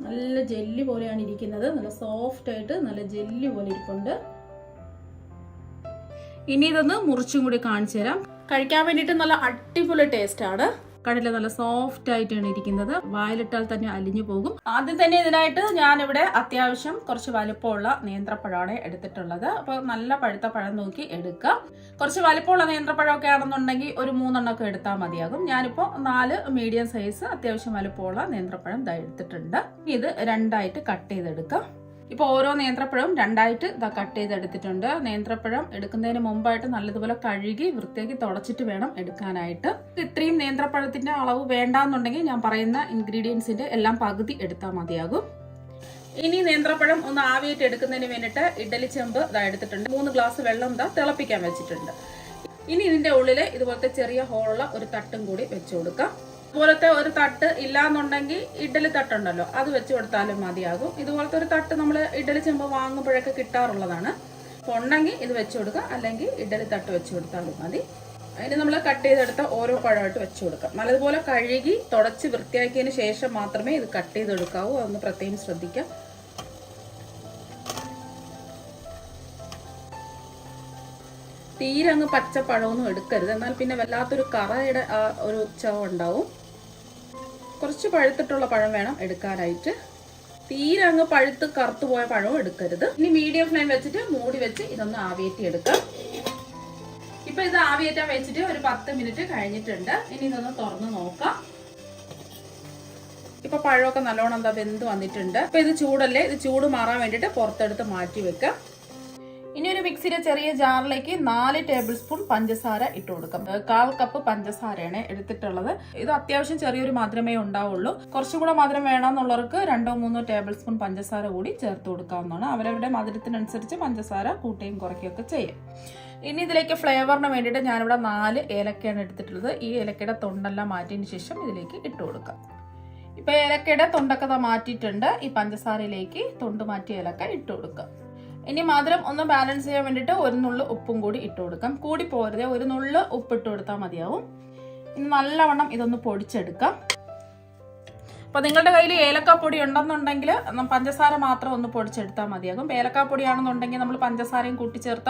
നല്ല ജെല്ലി പോലെയാണ് ഇരിക്കുന്നത്. നല്ല സോഫ്റ്റ് ആയിട്ട് നല്ല ജെല്ലി പോലെ ഇരിപ്പുണ്ട്. ഇനി ഇതൊന്ന് മുറിച്ചും കൂടി കാണിച്ചു തരാം. കഴിക്കാൻ വേണ്ടിയിട്ട് നല്ല അടിപൊളി ടേസ്റ്റ് ആണ്. കടല നല്ല സോഫ്റ്റ് ആയിട്ടാണ് ഇരിക്കുന്നത്. വായിലിട്ടാൽ തന്നെ അലിഞ്ഞു പോകും. ആദ്യം തന്നെ ഇതിനായിട്ട് ഞാനിവിടെ അത്യാവശ്യം കുറച്ച് വലുപ്പമുള്ള നേന്ത്രപ്പഴമാണ് എടുത്തിട്ടുള്ളത്. അപ്പോൾ നല്ല പഴുത്ത പഴം നോക്കി എടുക്കുക. കുറച്ച് വലുപ്പമുള്ള നേന്ത്രപ്പഴമൊക്കെ ആണെന്നുണ്ടെങ്കിൽ ഒരു 3 എണ്ണമൊക്കെ എടുത്താൽ മതിയാകും. ഞാനിപ്പോൾ 4 മീഡിയം സൈസ് അത്യാവശ്യം വലുപ്പമുള്ള നേന്ത്രപ്പഴം എടുത്തിട്ടുണ്ട്. ഇത് 2ആയിട്ട് കട്ട് ചെയ്തെടുക്കാം. ഇപ്പോൾ ഓരോ നേന്ത്രപ്പഴവും 2ആയിട്ട് കട്ട് ചെയ്തെടുത്തിട്ടുണ്ട്. നേന്ത്രപ്പഴം എടുക്കുന്നതിന് മുമ്പായിട്ട് നല്ലതുപോലെ കഴുകി വൃത്തിയാക്കി തുടച്ചിട്ട് വേണം എടുക്കാനായിട്ട്. ഇത്രയും നേന്ത്രപ്പഴത്തിന്റെ അളവ് വേണ്ടാന്നുണ്ടെങ്കിൽ ഞാൻ പറയുന്ന ഇൻഗ്രീഡിയൻസിന്റെ എല്ലാം പകുതി എടുത്താൽ മതിയാകും. ഇനി നേന്ത്രപ്പഴം ഒന്ന് ആവിയായിട്ട് എടുക്കുന്നതിന് വേണ്ടിയിട്ട് ഇഡ്ഡലി ചെമ്പ് എടുത്തിട്ടുണ്ട്. 3 ഗ്ലാസ് വെള്ളം തിളപ്പിക്കാൻ വെച്ചിട്ടുണ്ട്. ഇനി ഇതിന്റെ ഉള്ളിൽ ഇതുപോലത്തെ ചെറിയ ഹോളുള്ള ഒരു തട്ടും കൂടി വെച്ചു കൊടുക്കാം. ഇതുപോലത്തെ ഒരു തട്ട് ഇല്ലാന്നുണ്ടെങ്കിൽ ഇഡ്ഡലി തട്ടുണ്ടല്ലോ, അത് വെച്ച് കൊടുത്താലും മതിയാകും. ഇതുപോലത്തെ ഒരു തട്ട് നമ്മൾ ഇഡ്ഡലി ചെമ്പ് വാങ്ങുമ്പോഴൊക്കെ കിട്ടാറുള്ളതാണ്. അപ്പോൾ ഉണ്ടെങ്കിൽ ഇത് വെച്ച് കൊടുക്കുക, അല്ലെങ്കിൽ ഇഡ്ഡലി തട്ട് വെച്ച് കൊടുത്താലും മതി. അതിന് നമ്മൾ കട്ട് ചെയ്തെടുത്ത ഓരോ പഴമായിട്ട് വെച്ച് കൊടുക്കാം. നല്ലതുപോലെ കഴുകി തുടച്ച് വൃത്തിയാക്കിയതിന് ശേഷം മാത്രമേ ഇത് കട്ട് ചെയ്തെടുക്കാവൂ. അതൊന്ന് പ്രത്യേകം ശ്രദ്ധിക്കാം. തീരെ അങ്ങ് പച്ചപ്പഴമൊന്നും എടുക്കരുത്, എന്നാൽ പിന്നെ വല്ലാത്തൊരു കറയുടെ ഒരു ചവ ഉണ്ടാവും. കുറച്ച് പഴുത്തിട്ടുള്ള പഴം വേണം എടുക്കാനായിട്ട്. തീരെ അങ്ങ് പഴുത്ത് കറുത്തു പോയ പഴവും എടുക്കരുത്. ഇനി മീഡിയം ഫ്ലെയിം വെച്ചിട്ട് മൂടി വെച്ച് ഇതൊന്ന് ആവിയേറ്റി എടുക്കാം. ഇപ്പൊ ഇത് ആവിയേറ്റാൻ വെച്ചിട്ട് ഒരു 10 മിനിറ്റ് കഴിഞ്ഞിട്ടുണ്ട്. ഇനി ഇതൊന്ന് തുറന്ന് നോക്കാം. ഇപ്പൊ പഴമൊക്കെ നല്ലോണം വെന്ത് വന്നിട്ടുണ്ട്. ഇപ്പൊ ഇത് ചൂടല്ലേ, ഇത് ചൂട് മാറാൻ വേണ്ടിയിട്ട് പുറത്തെടുത്ത് മാറ്റി വെക്കാം. ഇനി ഒരു മിക്സിയുടെ ചെറിയ ജാറിലേക്ക് 4 ടേബിൾ സ്പൂൺ പഞ്ചസാര ഇട്ട് കൊടുക്കാം. 1/4 കപ്പ് പഞ്ചസാരയാണ് എടുത്തിട്ടുള്ളത്. ഇത് അത്യാവശ്യം ചെറിയൊരു മധുരമേ ഉണ്ടാവുള്ളൂ. കുറച്ചും കൂടെ മധുരം വേണമെന്നുള്ളവർക്ക് 2-3 ടേബിൾ സ്പൂൺ പഞ്ചസാര കൂടി ചേർത്ത് കൊടുക്കാവുന്നതാണ്. അവരവരുടെ മധുരത്തിനനുസരിച്ച് പഞ്ചസാര കൂട്ടുകയും കുറയ്ക്കുകയൊക്കെ ചെയ്യും. ഇനി ഇതിലേക്ക് ഫ്ലേവറിന് വേണ്ടിയിട്ട് ഞാനിവിടെ 4 ഏലക്കയാണ് എടുത്തിട്ടുള്ളത്. ഈ ഏലക്കയുടെ തൊണ്ടെല്ലാം മാറ്റിയതിന് ശേഷം ഇതിലേക്ക് ഇട്ട് കൊടുക്കാം. ഇപ്പൊ ഏലക്കയുടെ തൊണ്ടൊക്കെ മാറ്റിയിട്ടുണ്ട്. ഈ പഞ്ചസാരയിലേക്ക് തൊണ്ട് മാറ്റിയ ഏലക്ക ഇട്ട് കൊടുക്കാം. ഇനി മധുരം ഒന്ന് ബാലൻസ് ചെയ്യാൻ വേണ്ടിയിട്ട് 1 നുള്ളു ഉപ്പും കൂടി ഇട്ട് കൊടുക്കാം. കൂടി പോരുത്, 1 നുള്ളു ഉപ്പ് ഇട്ട് കൊടുത്താൽ മതിയാവും. ഇനി നല്ലവണ്ണം ഇതൊന്ന് പൊടിച്ചെടുക്കാം. അപ്പൊ നിങ്ങളുടെ കയ്യിൽ ഏലക്കാപ്പൊടി ഉണ്ടെന്നുണ്ടെങ്കിൽ പഞ്ചസാര മാത്രം ഒന്ന് പൊടിച്ചെടുത്താൽ മതിയാകും. ഏലക്കാപ്പൊടിയാണെന്നുണ്ടെങ്കിൽ നമ്മൾ പഞ്ചസാരയും കൂട്ടിച്ചേർത്ത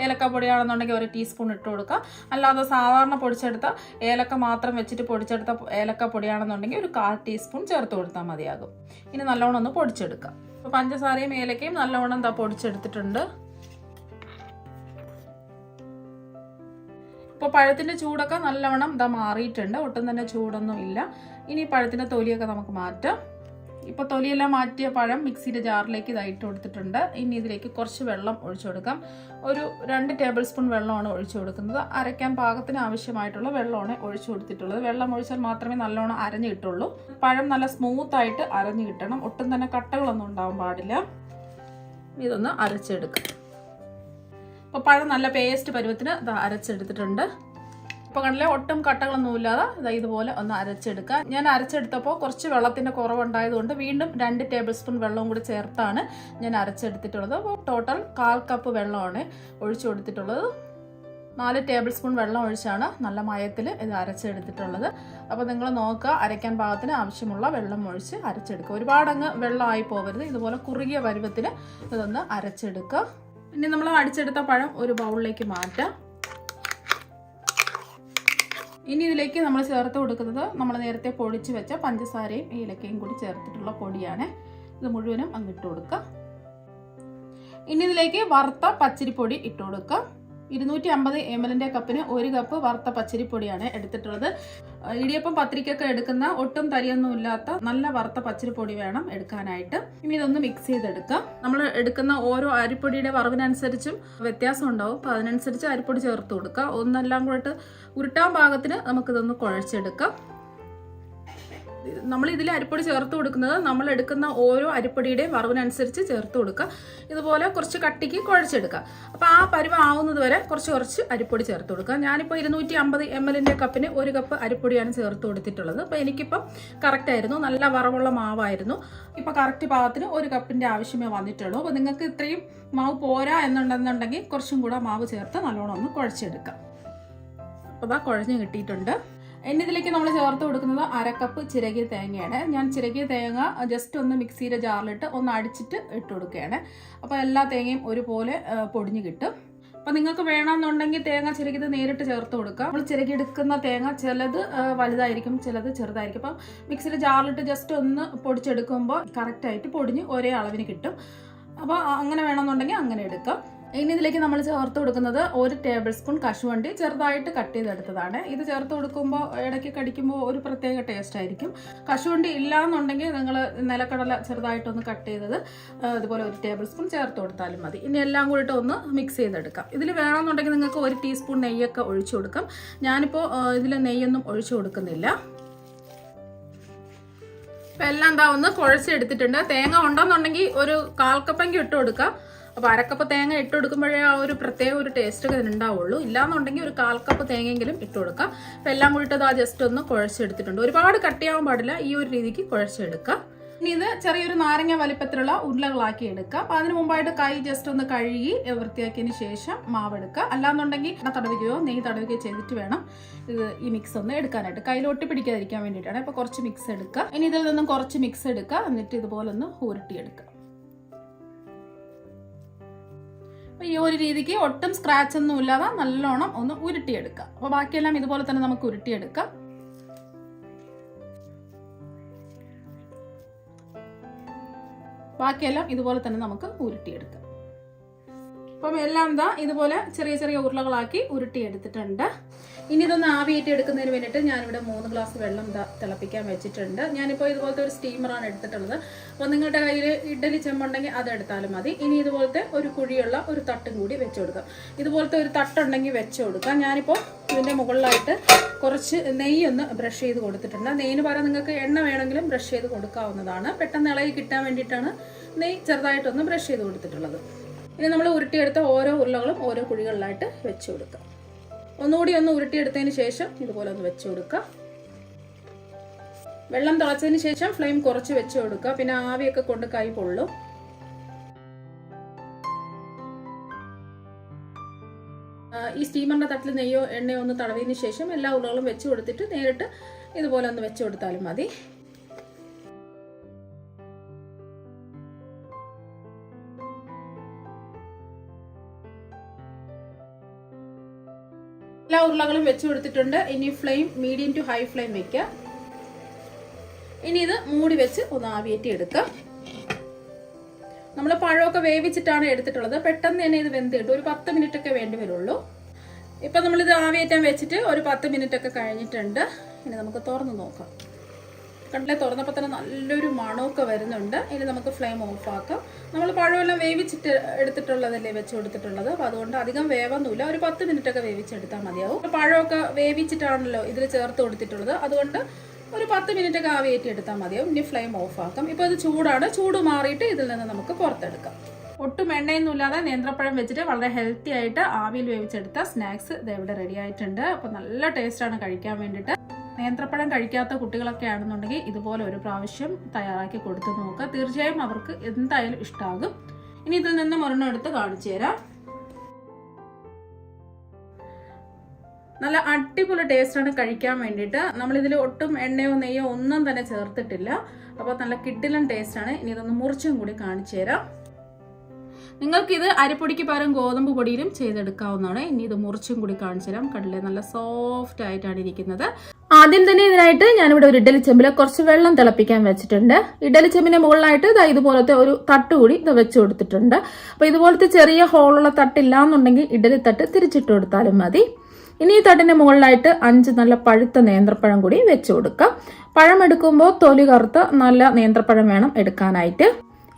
ഏലക്കാപ്പൊടിയാണെന്നുണ്ടെങ്കിൽ 1 ടീസ്പൂൺ ഇട്ട് കൊടുക്കുക. അല്ലാതെ സാധാരണ പൊടിച്ചെടുത്ത ഏലക്ക മാത്രം വെച്ചിട്ട് പൊടിച്ചെടുത്ത ഏലക്കാപ്പൊടിയാണെന്നുണ്ടെങ്കിൽ 1/4 ടീസ്പൂൺ ചേർത്ത് കൊടുത്താൽ മതിയാകും. ഇനി നല്ലവണ്ണം ഒന്ന് പൊടിച്ചെടുക്കാം. അപ്പോൾ പഞ്ചസാരയും ഏലക്കയും നല്ലവണ്ണം പൊടിച്ചെടുത്തിട്ടുണ്ട്. ഇപ്പോൾ പഴത്തിന്റെ ചൂടൊക്കെ നല്ലവണ്ണം മാറിയിട്ടുണ്ട്. ഒട്ടും തന്നെ ചൂടൊന്നും ഇല്ല. ഇനി പഴത്തിന്റെ തൊലിയൊക്കെ നമുക്ക് മാറ്റാം. ഇപ്പോൾ തൊലിയെല്ലാം മാറ്റിയ പഴം മിക്സിയുടെ ജാറിലേക്ക് ഇതായിട്ട് കൊടുത്തിട്ടുണ്ട്. ഇനി ഇതിലേക്ക് കുറച്ച് വെള്ളം ഒഴിച്ചു കൊടുക്കാം. ഒരു 2 ടേബിൾ സ്പൂൺ വെള്ളമാണ് ഒഴിച്ചു കൊടുക്കുന്നത്. അരയ്ക്കാൻ പാകത്തിന് ആവശ്യമായിട്ടുള്ള വെള്ളമാണ് ഒഴിച്ചു കൊടുത്തിട്ടുള്ളത്. വെള്ളം ഒഴിച്ചാൽ മാത്രമേ നല്ലോണം അരഞ്ഞു കിട്ടുള്ളൂ. പഴം നല്ല സ്മൂത്ത് ആയിട്ട് അരഞ്ഞു കിട്ടണം. ഒട്ടും തന്നെ കട്ടകളൊന്നും ഉണ്ടാവാൻ പാടില്ല. ഇതൊന്ന് അരച്ചെടുക്കാം. അപ്പോൾ പഴം നല്ല പേസ്റ്റ് പരുവത്തിന് അരച്ചെടുത്തിട്ടുണ്ട്. ഇപ്പോൾ കണ്ടില്ലേ, ഒട്ടും കട്ടകളൊന്നും ഇല്ലാതെ ഇതുപോലെ ഒന്ന് അരച്ചെടുക്കുക. ഞാൻ അരച്ചെടുത്തപ്പോൾ കുറച്ച് വെള്ളത്തിൻ്റെ കുറവുണ്ടായതുകൊണ്ട് വീണ്ടും 2 ടേബിൾ സ്പൂൺ വെള്ളവും കൂടി ചേർത്താണ് ഞാൻ അരച്ചെടുത്തിട്ടുള്ളത്. അപ്പോൾ ടോട്ടൽ 1/4 കപ്പ് വെള്ളമാണ് ഒഴിച്ചു കൊടുത്തിട്ടുള്ളത്. 4 ടേബിൾ സ്പൂൺ വെള്ളം ഒഴിച്ചാണ് നല്ല മയത്തിൽ ഇത് അരച്ചെടുത്തിട്ടുള്ളത്. അപ്പോൾ നിങ്ങൾ നോക്കുക, അരയ്ക്കാൻ പാകത്തിന് ആവശ്യമുള്ള വെള്ളം ഒഴിച്ച് അരച്ചെടുക്കുക. ഒരുപാടങ്ങ് വെള്ളമായി പോകരുത്. ഇതുപോലെ കുറുകിയ പരുവത്തിൽ ഇതൊന്ന് അരച്ചെടുക്കുക. ഇനി നമ്മൾ അടിച്ചെടുത്ത പഴം ഒരു ബൗളിലേക്ക് മാറ്റാം. ഇനി ഇതിലേക്ക് നമ്മൾ ചേർത്ത് കൊടുക്കുന്നത് നമ്മൾ നേരത്തെ പൊടിച്ച് വെച്ച പഞ്ചസാരയും ഏലക്കയും കൂടി ചേർത്തിട്ടുള്ള പൊടിയാണ്. ഇത് മുഴുവനും അങ്ങിട്ട് കൊടുക്കുക. ഇനി ഇതിലേക്ക് വറുത്ത പച്ചരിപ്പൊടി ഇട്ട് കൊടുക്കുക. 250 ml കപ്പിന് 1 കപ്പ് വറുത്ത പച്ചരിപ്പൊടിയാണ് എടുത്തിട്ടുള്ളത്. ഇടിയപ്പം പത്തിരിക്കൊക്കെ എടുക്കുന്ന ഒട്ടും തരിയൊന്നും ഇല്ലാത്ത നല്ല വറുത്ത പച്ചരിപ്പൊടി വേണം എടുക്കാനായിട്ട്. ഇനി ഇതൊന്ന് മിക്സ് ചെയ്തെടുക്കാം. നമ്മൾ എടുക്കുന്ന ഓരോ അരിപ്പൊടിയുടെ വറവിനനുസരിച്ചും വ്യത്യാസം ഉണ്ടാവും. അപ്പോൾ അതിനനുസരിച്ച് അരിപ്പൊടി ചേർത്ത് കൊടുക്കുക. ഒന്നെല്ലാം കൂടെ ഉരുട്ടാൻ പാകത്തിന് നമുക്കിതൊന്ന് കുഴച്ചെടുക്കാം. നമ്മൾ ഇതിൽ അരിപ്പൊടി ചേർത്ത് കൊടുക്കുന്നത് നമ്മൾ എടുക്കുന്ന ഓരോ അരിപ്പൊടിയുടെയും വറവിനനുസരിച്ച് ചേർത്ത് കൊടുക്കുക. ഇതുപോലെ കുറച്ച് കട്ടിക്ക് കുഴച്ചെടുക്കുക. അപ്പോൾ ആ പരുവം ആവുന്നത് വരെ കുറച്ച് അരിപ്പൊടി ചേർത്ത് കൊടുക്കുക. ഞാനിപ്പോൾ 250 ml കപ്പിന് 1 കപ്പ് അരിപ്പൊടിയാണ് ചേർത്ത് കൊടുത്തിട്ടുള്ളത്. അപ്പോൾ എനിക്കിപ്പം കറക്റ്റ് ആയിരുന്നു, നല്ല വറവുള്ള മാവായിരുന്നു. ഇപ്പോൾ കറക്റ്റ് പാകത്തിന് 1 കപ്പിൻ്റെ ആവശ്യമേ വന്നിട്ടുള്ളൂ. അപ്പോൾ നിങ്ങൾക്ക് ഇത്രയും മാവ് പോരാ എന്നുണ്ടെന്നുണ്ടെങ്കിൽ കുറച്ചും കൂടെ മാവ് ചേർത്ത് നല്ലോണം ഒന്ന് കുഴച്ചെടുക്കാം. അപ്പോൾ അതാ കുഴഞ്ഞ് കിട്ടിയിട്ടുണ്ട്. ഇനി ഇതിലേക്ക് നമ്മൾ ചേർത്ത് കൊടുക്കുന്നത് 1/2 കപ്പ് ചിരകിയ തേങ്ങയാണ്. ഞാൻ ചിരകിയ തേങ്ങ ജസ്റ്റ് ഒന്ന് മിക്സിയുടെ ജാറിലിട്ട് ഒന്ന് അടിച്ചിട്ട് ഇട്ട് കൊടുക്കുകയാണ്. അപ്പോൾ എല്ലാ തേങ്ങയും ഒരുപോലെ പൊടിഞ്ഞ് കിട്ടും. അപ്പോൾ നിങ്ങൾക്ക് വേണമെന്നുണ്ടെങ്കിൽ തേങ്ങ ചിരകിയത് നേരിട്ട് ചേർത്ത് കൊടുക്കുക. നമ്മൾ ചിരകിയെടുക്കുന്ന തേങ്ങ ചിലത് വലുതായിരിക്കും, ചിലത് ചെറുതായിരിക്കും. അപ്പം മിക്സിയുടെ ജാറിലിട്ട് ജസ്റ്റ് ഒന്ന് പൊടിച്ചെടുക്കുമ്പോൾ കറക്റ്റായിട്ട് പൊടിഞ്ഞ് ഒരേ അളവിന് കിട്ടും. അപ്പോൾ അങ്ങനെ വേണമെന്നുണ്ടെങ്കിൽ അങ്ങനെ എടുക്കാം. ഇനി ഇതിലേക്ക് നമ്മൾ ചേർത്ത് കൊടുക്കുന്നത് 1 ടേബിൾ സ്പൂൺ കശുവണ്ടി ചെറുതായിട്ട് കട്ട് ചെയ്തെടുത്തതാണ്. ഇത് ചേർത്ത് കൊടുക്കുമ്പോൾ ഇടയ്ക്ക് കടിക്കുമ്പോൾ ഒരു പ്രത്യേക ടേസ്റ്റ് ആയിരിക്കും. കശുവണ്ടി ഇല്ലാന്നുണ്ടെങ്കിൽ നിങ്ങൾ നിലക്കടല ചെറുതായിട്ടൊന്ന് കട്ട് ചെയ്തത് അതുപോലെ 1 ടേബിൾ സ്പൂൺ ചേർത്ത് കൊടുത്താലും മതി. ഇനി എല്ലാം കൂടിയിട്ട് ഒന്ന് മിക്സ് ചെയ്തെടുക്കാം. ഇതിൽ വേണമെന്നുണ്ടെങ്കിൽ നിങ്ങൾക്ക് 1 ടീസ്പൂൺ നെയ്യൊക്കെ ഒഴിച്ചു കൊടുക്കാം. ഞാനിപ്പോൾ ഇതിൽ നെയ്യൊന്നും ഒഴിച്ചു കൊടുക്കുന്നില്ല. ഇപ്പം എല്ലാം എന്താ ഒന്ന് കുഴച്ചെടുത്തിട്ടുണ്ട്. തേങ്ങ ഉണ്ടെന്നുണ്ടെങ്കിൽ ഒരു 1/4 കപ്പെങ്കിൽ ഇട്ട് കൊടുക്കാം. അപ്പോൾ 1/2 കപ്പ് തേങ്ങ ഇട്ട് കൊടുക്കുമ്പോഴേ ആ ഒരു പ്രത്യേക ഒരു ടേസ്റ്റ് ഇതിനുണ്ടാവുള്ളൂ. ഇല്ലാന്നുണ്ടെങ്കിൽ ഒരു 1/4 കപ്പ് തേങ്ങയെങ്കിലും ഇട്ട് കൊടുക്കാം. അപ്പോൾ എല്ലാം കൂടിയിട്ട് അത് ജസ്റ്റ് ഒന്ന് കുഴച്ചെടുത്തിട്ടുണ്ട്. ഒരുപാട് കട്ടിയാവാൻ പാടില്ല, ഈ ഒരു രീതിക്ക് കുഴച്ചെടുക്കാം. ഇനി ഇത് ചെറിയൊരു നാരങ്ങ വലിപ്പത്തിലുള്ള ഉരുളകളാക്കി എടുക്കുക. അപ്പോൾ അതിന് മുമ്പായിട്ട് കൈ ജസ്റ്റ് ഒന്ന് കഴുകി വൃത്തിയാക്കിയതിന് ശേഷം മാവ് എടുക്കുക. അല്ലാന്നുണ്ടെങ്കിൽ എണ്ണ തടവുകയോ നെയ്യ് തടവുകയോ ചെയ്തിട്ട് വേണം ഈ മിക്സ് ഒന്ന് എടുക്കാനായിട്ട്. കയ്യിൽ ഒട്ടി പിടിക്കാതിരിക്കാൻ വേണ്ടിയിട്ടാണ്. അപ്പോൾ കുറച്ച് മിക്സ് എടുക്കുക. ഇനി ഇതിൽ നിന്നും കുറച്ച് മിക്സ് എടുക്കുക. എന്നിട്ട് ഇതുപോലെ ഒന്ന് ഉരുട്ടിയെടുക്കുക. അപ്പോൾ ഈ ഒരു രീതിക്ക് ഒട്ടും സ്ക്രാച്ച് ഒന്നും ഇല്ലാതെ നല്ലോണം ഒന്ന് ഉരുട്ടിയെടുക്കുക. അപ്പോൾ ബാക്കിയെല്ലാം ഇതുപോലെ തന്നെ നമുക്ക് ഉരുട്ടിയെടുക്കാം. ബാക്കിയെല്ലാം ഇതുപോലെ തന്നെ നമുക്ക് ഉരുട്ടിയെടുക്കാം. അപ്പം എല്ലാം ഇതാ ഇതുപോലെ ചെറിയ ഉരുളകളാക്കി ഉരുട്ടിയെടുത്തിട്ടുണ്ട്. ഇനി ഇതൊന്ന് ആവിയേറ്റി എടുക്കുന്നതിന് വേണ്ടിയിട്ട് ഞാനിവിടെ 3 ഗ്ലാസ് വെള്ളം തിളപ്പിക്കാൻ വെച്ചിട്ടുണ്ട്. ഞാനിപ്പോൾ ഇതുപോലത്തെ ഒരു സ്റ്റീമറാണ് എടുത്തിട്ടുള്ളത്. അപ്പോൾ നിങ്ങളുടെ കയ്യിൽ ഇഡ്ഡലി ചെമ്പുണ്ടെങ്കിൽ അതെടുത്താലും മതി. ഇനി ഇതുപോലത്തെ ഒരു കുഴിയുള്ള ഒരു തട്ടും കൂടി വെച്ച് കൊടുക്കാം. ഇതുപോലത്തെ ഒരു തട്ടുണ്ടെങ്കിൽ വെച്ച് കൊടുക്കാം. ഞാനിപ്പോൾ ഇതിൻ്റെ മുകളിലായിട്ട് കുറച്ച് നെയ്യൊന്ന് ബ്രഷ് ചെയ്ത് കൊടുത്തിട്ടുണ്ട്. നെയ്യിന് പകരം നിങ്ങൾക്ക് എണ്ണ വേണമെങ്കിലും ബ്രഷ് ചെയ്ത് കൊടുക്കാവുന്നതാണ്. പെട്ടെന്ന് ഇളകി കിട്ടാൻ വേണ്ടിയിട്ടാണ് നെയ്യ് ചെറുതായിട്ടൊന്ന് ബ്രഷ് ചെയ്ത് കൊടുത്തിട്ടുള്ളത്. ഇനി നമ്മൾ ഉരുട്ടിയെടുത്ത ഓരോ ഉരുളകളും ഓരോ കുഴികളിലായിട്ട് വെച്ച് കൊടുക്കാം. ഒന്നുകൂടി ഒന്ന് ഉരുട്ടിയെടുത്തതിന് ശേഷം ഇതുപോലെ ഒന്ന് വെച്ച് കൊടുക്കുക. വെള്ളം തിളച്ചതിന് ശേഷം ഫ്ലെയിം കുറച്ച് വെച്ച് കൊടുക്കുക. പിന്നെ ആവിയൊക്കെ കൊണ്ട് കൈ പൊള്ളും. ഈ സ്റ്റീമറിന്റെ തട്ടിൽ നെയ്യോ എണ്ണയോ ഒന്ന് തടവിയതിന് ശേഷം എല്ലാ ഉരുളകളും വെച്ച് കൊടുത്തിട്ട് നേരിട്ട് ഇതുപോലെ ഒന്ന് വെച്ച് കൊടുത്താലും മതി. എല്ലാ ഉരുളകളും വെച്ച് കൊടുത്തിട്ടുണ്ട്. ഇനി flame medium to high flame വെക്കുക. ഇനി ഇത് മൂടി വെച്ച് ഒന്ന് ആവിയേറ്റി എടുക്കുക. നമ്മൾ പഴമൊക്കെ വേവിച്ചിട്ടാണ് എടുത്തിട്ടുള്ളത്. പെട്ടെന്ന് തന്നെ ഇത് വെന്ത് കിട്ടും. ഒരു 10 മിനിറ്റ് ഒക്കെ വേണ്ടി വരുള്ളൂ. ഇപ്പം നമ്മളിത് ആവിയേറ്റാൻ വെച്ചിട്ട് ഒരു 10 മിനിറ്റ് ഒക്കെ കഴിഞ്ഞിട്ടുണ്ട്. ഇനി നമുക്ക് തുറന്ന് നോക്കാം. കണ്ടില്ലേ, തുറന്നപ്പോൾ തന്നെ നല്ലൊരു മണമൊക്കെ വരുന്നുണ്ട്. ഇനി നമുക്ക് ഫ്ലെയിം ഓഫ് ആക്കാം. നമ്മൾ പഴമെല്ലാം വേവിച്ചിട്ട് എടുത്തിട്ടുള്ളതല്ലേ വെച്ച് കൊടുത്തിട്ടുള്ളത്. അപ്പോൾ അതുകൊണ്ട് അധികം വേവൊന്നുമില്ല. ഒരു 10 മിനിറ്റ് ഒക്കെ വേവിച്ചെടുത്താൽ മതിയാവും. പഴമൊക്കെ വേവിച്ചിട്ടാണല്ലോ ഇതിൽ ചേർത്ത് കൊടുത്തിട്ടുള്ളത്. അതുകൊണ്ട് ഒരു 10 മിനിറ്റ് ഒക്കെ ആവിയേറ്റി എടുത്താൽ മതിയാവും. ഇനി ഫ്ലെയിം ഓഫ് ആക്കാം. ഇപ്പോൾ ഇത് ചൂടാണ്. ചൂട് മാറിയിട്ട് ഇതിൽ നിന്ന് നമുക്ക് പുറത്തെടുക്കാം. ഒട്ടും എണ്ണയൊന്നും ഇല്ലാതെ നേന്ത്രപ്പഴം വെച്ചിട്ട് വളരെ ഹെൽത്തി ആയിട്ട് ആവിയിൽ വേവിച്ചെടുത്ത സ്നാക്സ് ഇത് ഇവിടെ റെഡി ആയിട്ടുണ്ട്. അപ്പോൾ നല്ല ടേസ്റ്റാണ് കഴിക്കാൻ വേണ്ടിയിട്ട്. നേന്ത്രപ്പഴം കഴിക്കാത്ത കുട്ടികളൊക്കെ ആണെന്നുണ്ടെങ്കിൽ ഇതുപോലെ ഒരു പ്രാവശ്യം തയ്യാറാക്കി കൊടുത്തു നോക്കുക. തീർച്ചയായും അവർക്ക് എന്തായാലും ഇഷ്ടമാകും. ഇനി ഇതിൽ നിന്നും ഒരെണ്ണം എടുത്ത് കാണിച്ചു തരാം. നല്ല അടിപൊളി ടേസ്റ്റാണ് കഴിക്കാൻ വേണ്ടിയിട്ട്. നമ്മളിതിൽ ഒട്ടും എണ്ണയോ നെയ്യോ ഒന്നും തന്നെ ചേർത്തിട്ടില്ല. അപ്പോൾ നല്ല കിഡിലൻ ടേസ്റ്റാണ്. ഇനി ഇതൊന്ന് മുറിച്ചും കൂടി കാണിച്ചു തരാം. നിങ്ങൾക്കിത് അരിപ്പൊടിക്ക് പകരം ഗോതമ്പ് പൊടിയിലും ചെയ്തെടുക്കാവുന്നതാണ്. ഇനി ഇത് മുറിച്ചും കൂടി കാണിച്ചു തരാം. കണ്ടില്ലേ, നല്ല സോഫ്റ്റ് ആയിട്ടാണ് ഇരിക്കുന്നത്. ആദ്യം തന്നെ ഇതിനായിട്ട് ഞാനിവിടെ ഒരു ഇഡ്ഡലി ചെമ്പിൽ കുറച്ച് വെള്ളം തിളപ്പിക്കാൻ വെച്ചിട്ടുണ്ട്. ഇഡ്ഡലി ചെമ്പിന്റെ മുകളിലായിട്ട് ഇതുപോലത്തെ ഒരു തട്ട് കൂടി ഇത് വെച്ച് കൊടുത്തിട്ടുണ്ട്. അപ്പോൾ ഇതുപോലത്തെ ചെറിയ ഹോളുള്ള തട്ടില്ലാന്നുണ്ടെങ്കിൽ ഇഡ്ഡലി തട്ട് തിരിച്ചിട്ട് കൊടുത്താലും മതി. ഇനി ഈ തട്ടിന്റെ മുകളിലായിട്ട് 5 നല്ല പഴുത്ത നേന്ത്രപ്പഴം കൂടി വെച്ച് കൊടുക്കാം. പഴം എടുക്കുമ്പോൾ തൊലി കറുത്ത നല്ല നേന്ത്രപ്പഴം വേണം എടുക്കാനായിട്ട്.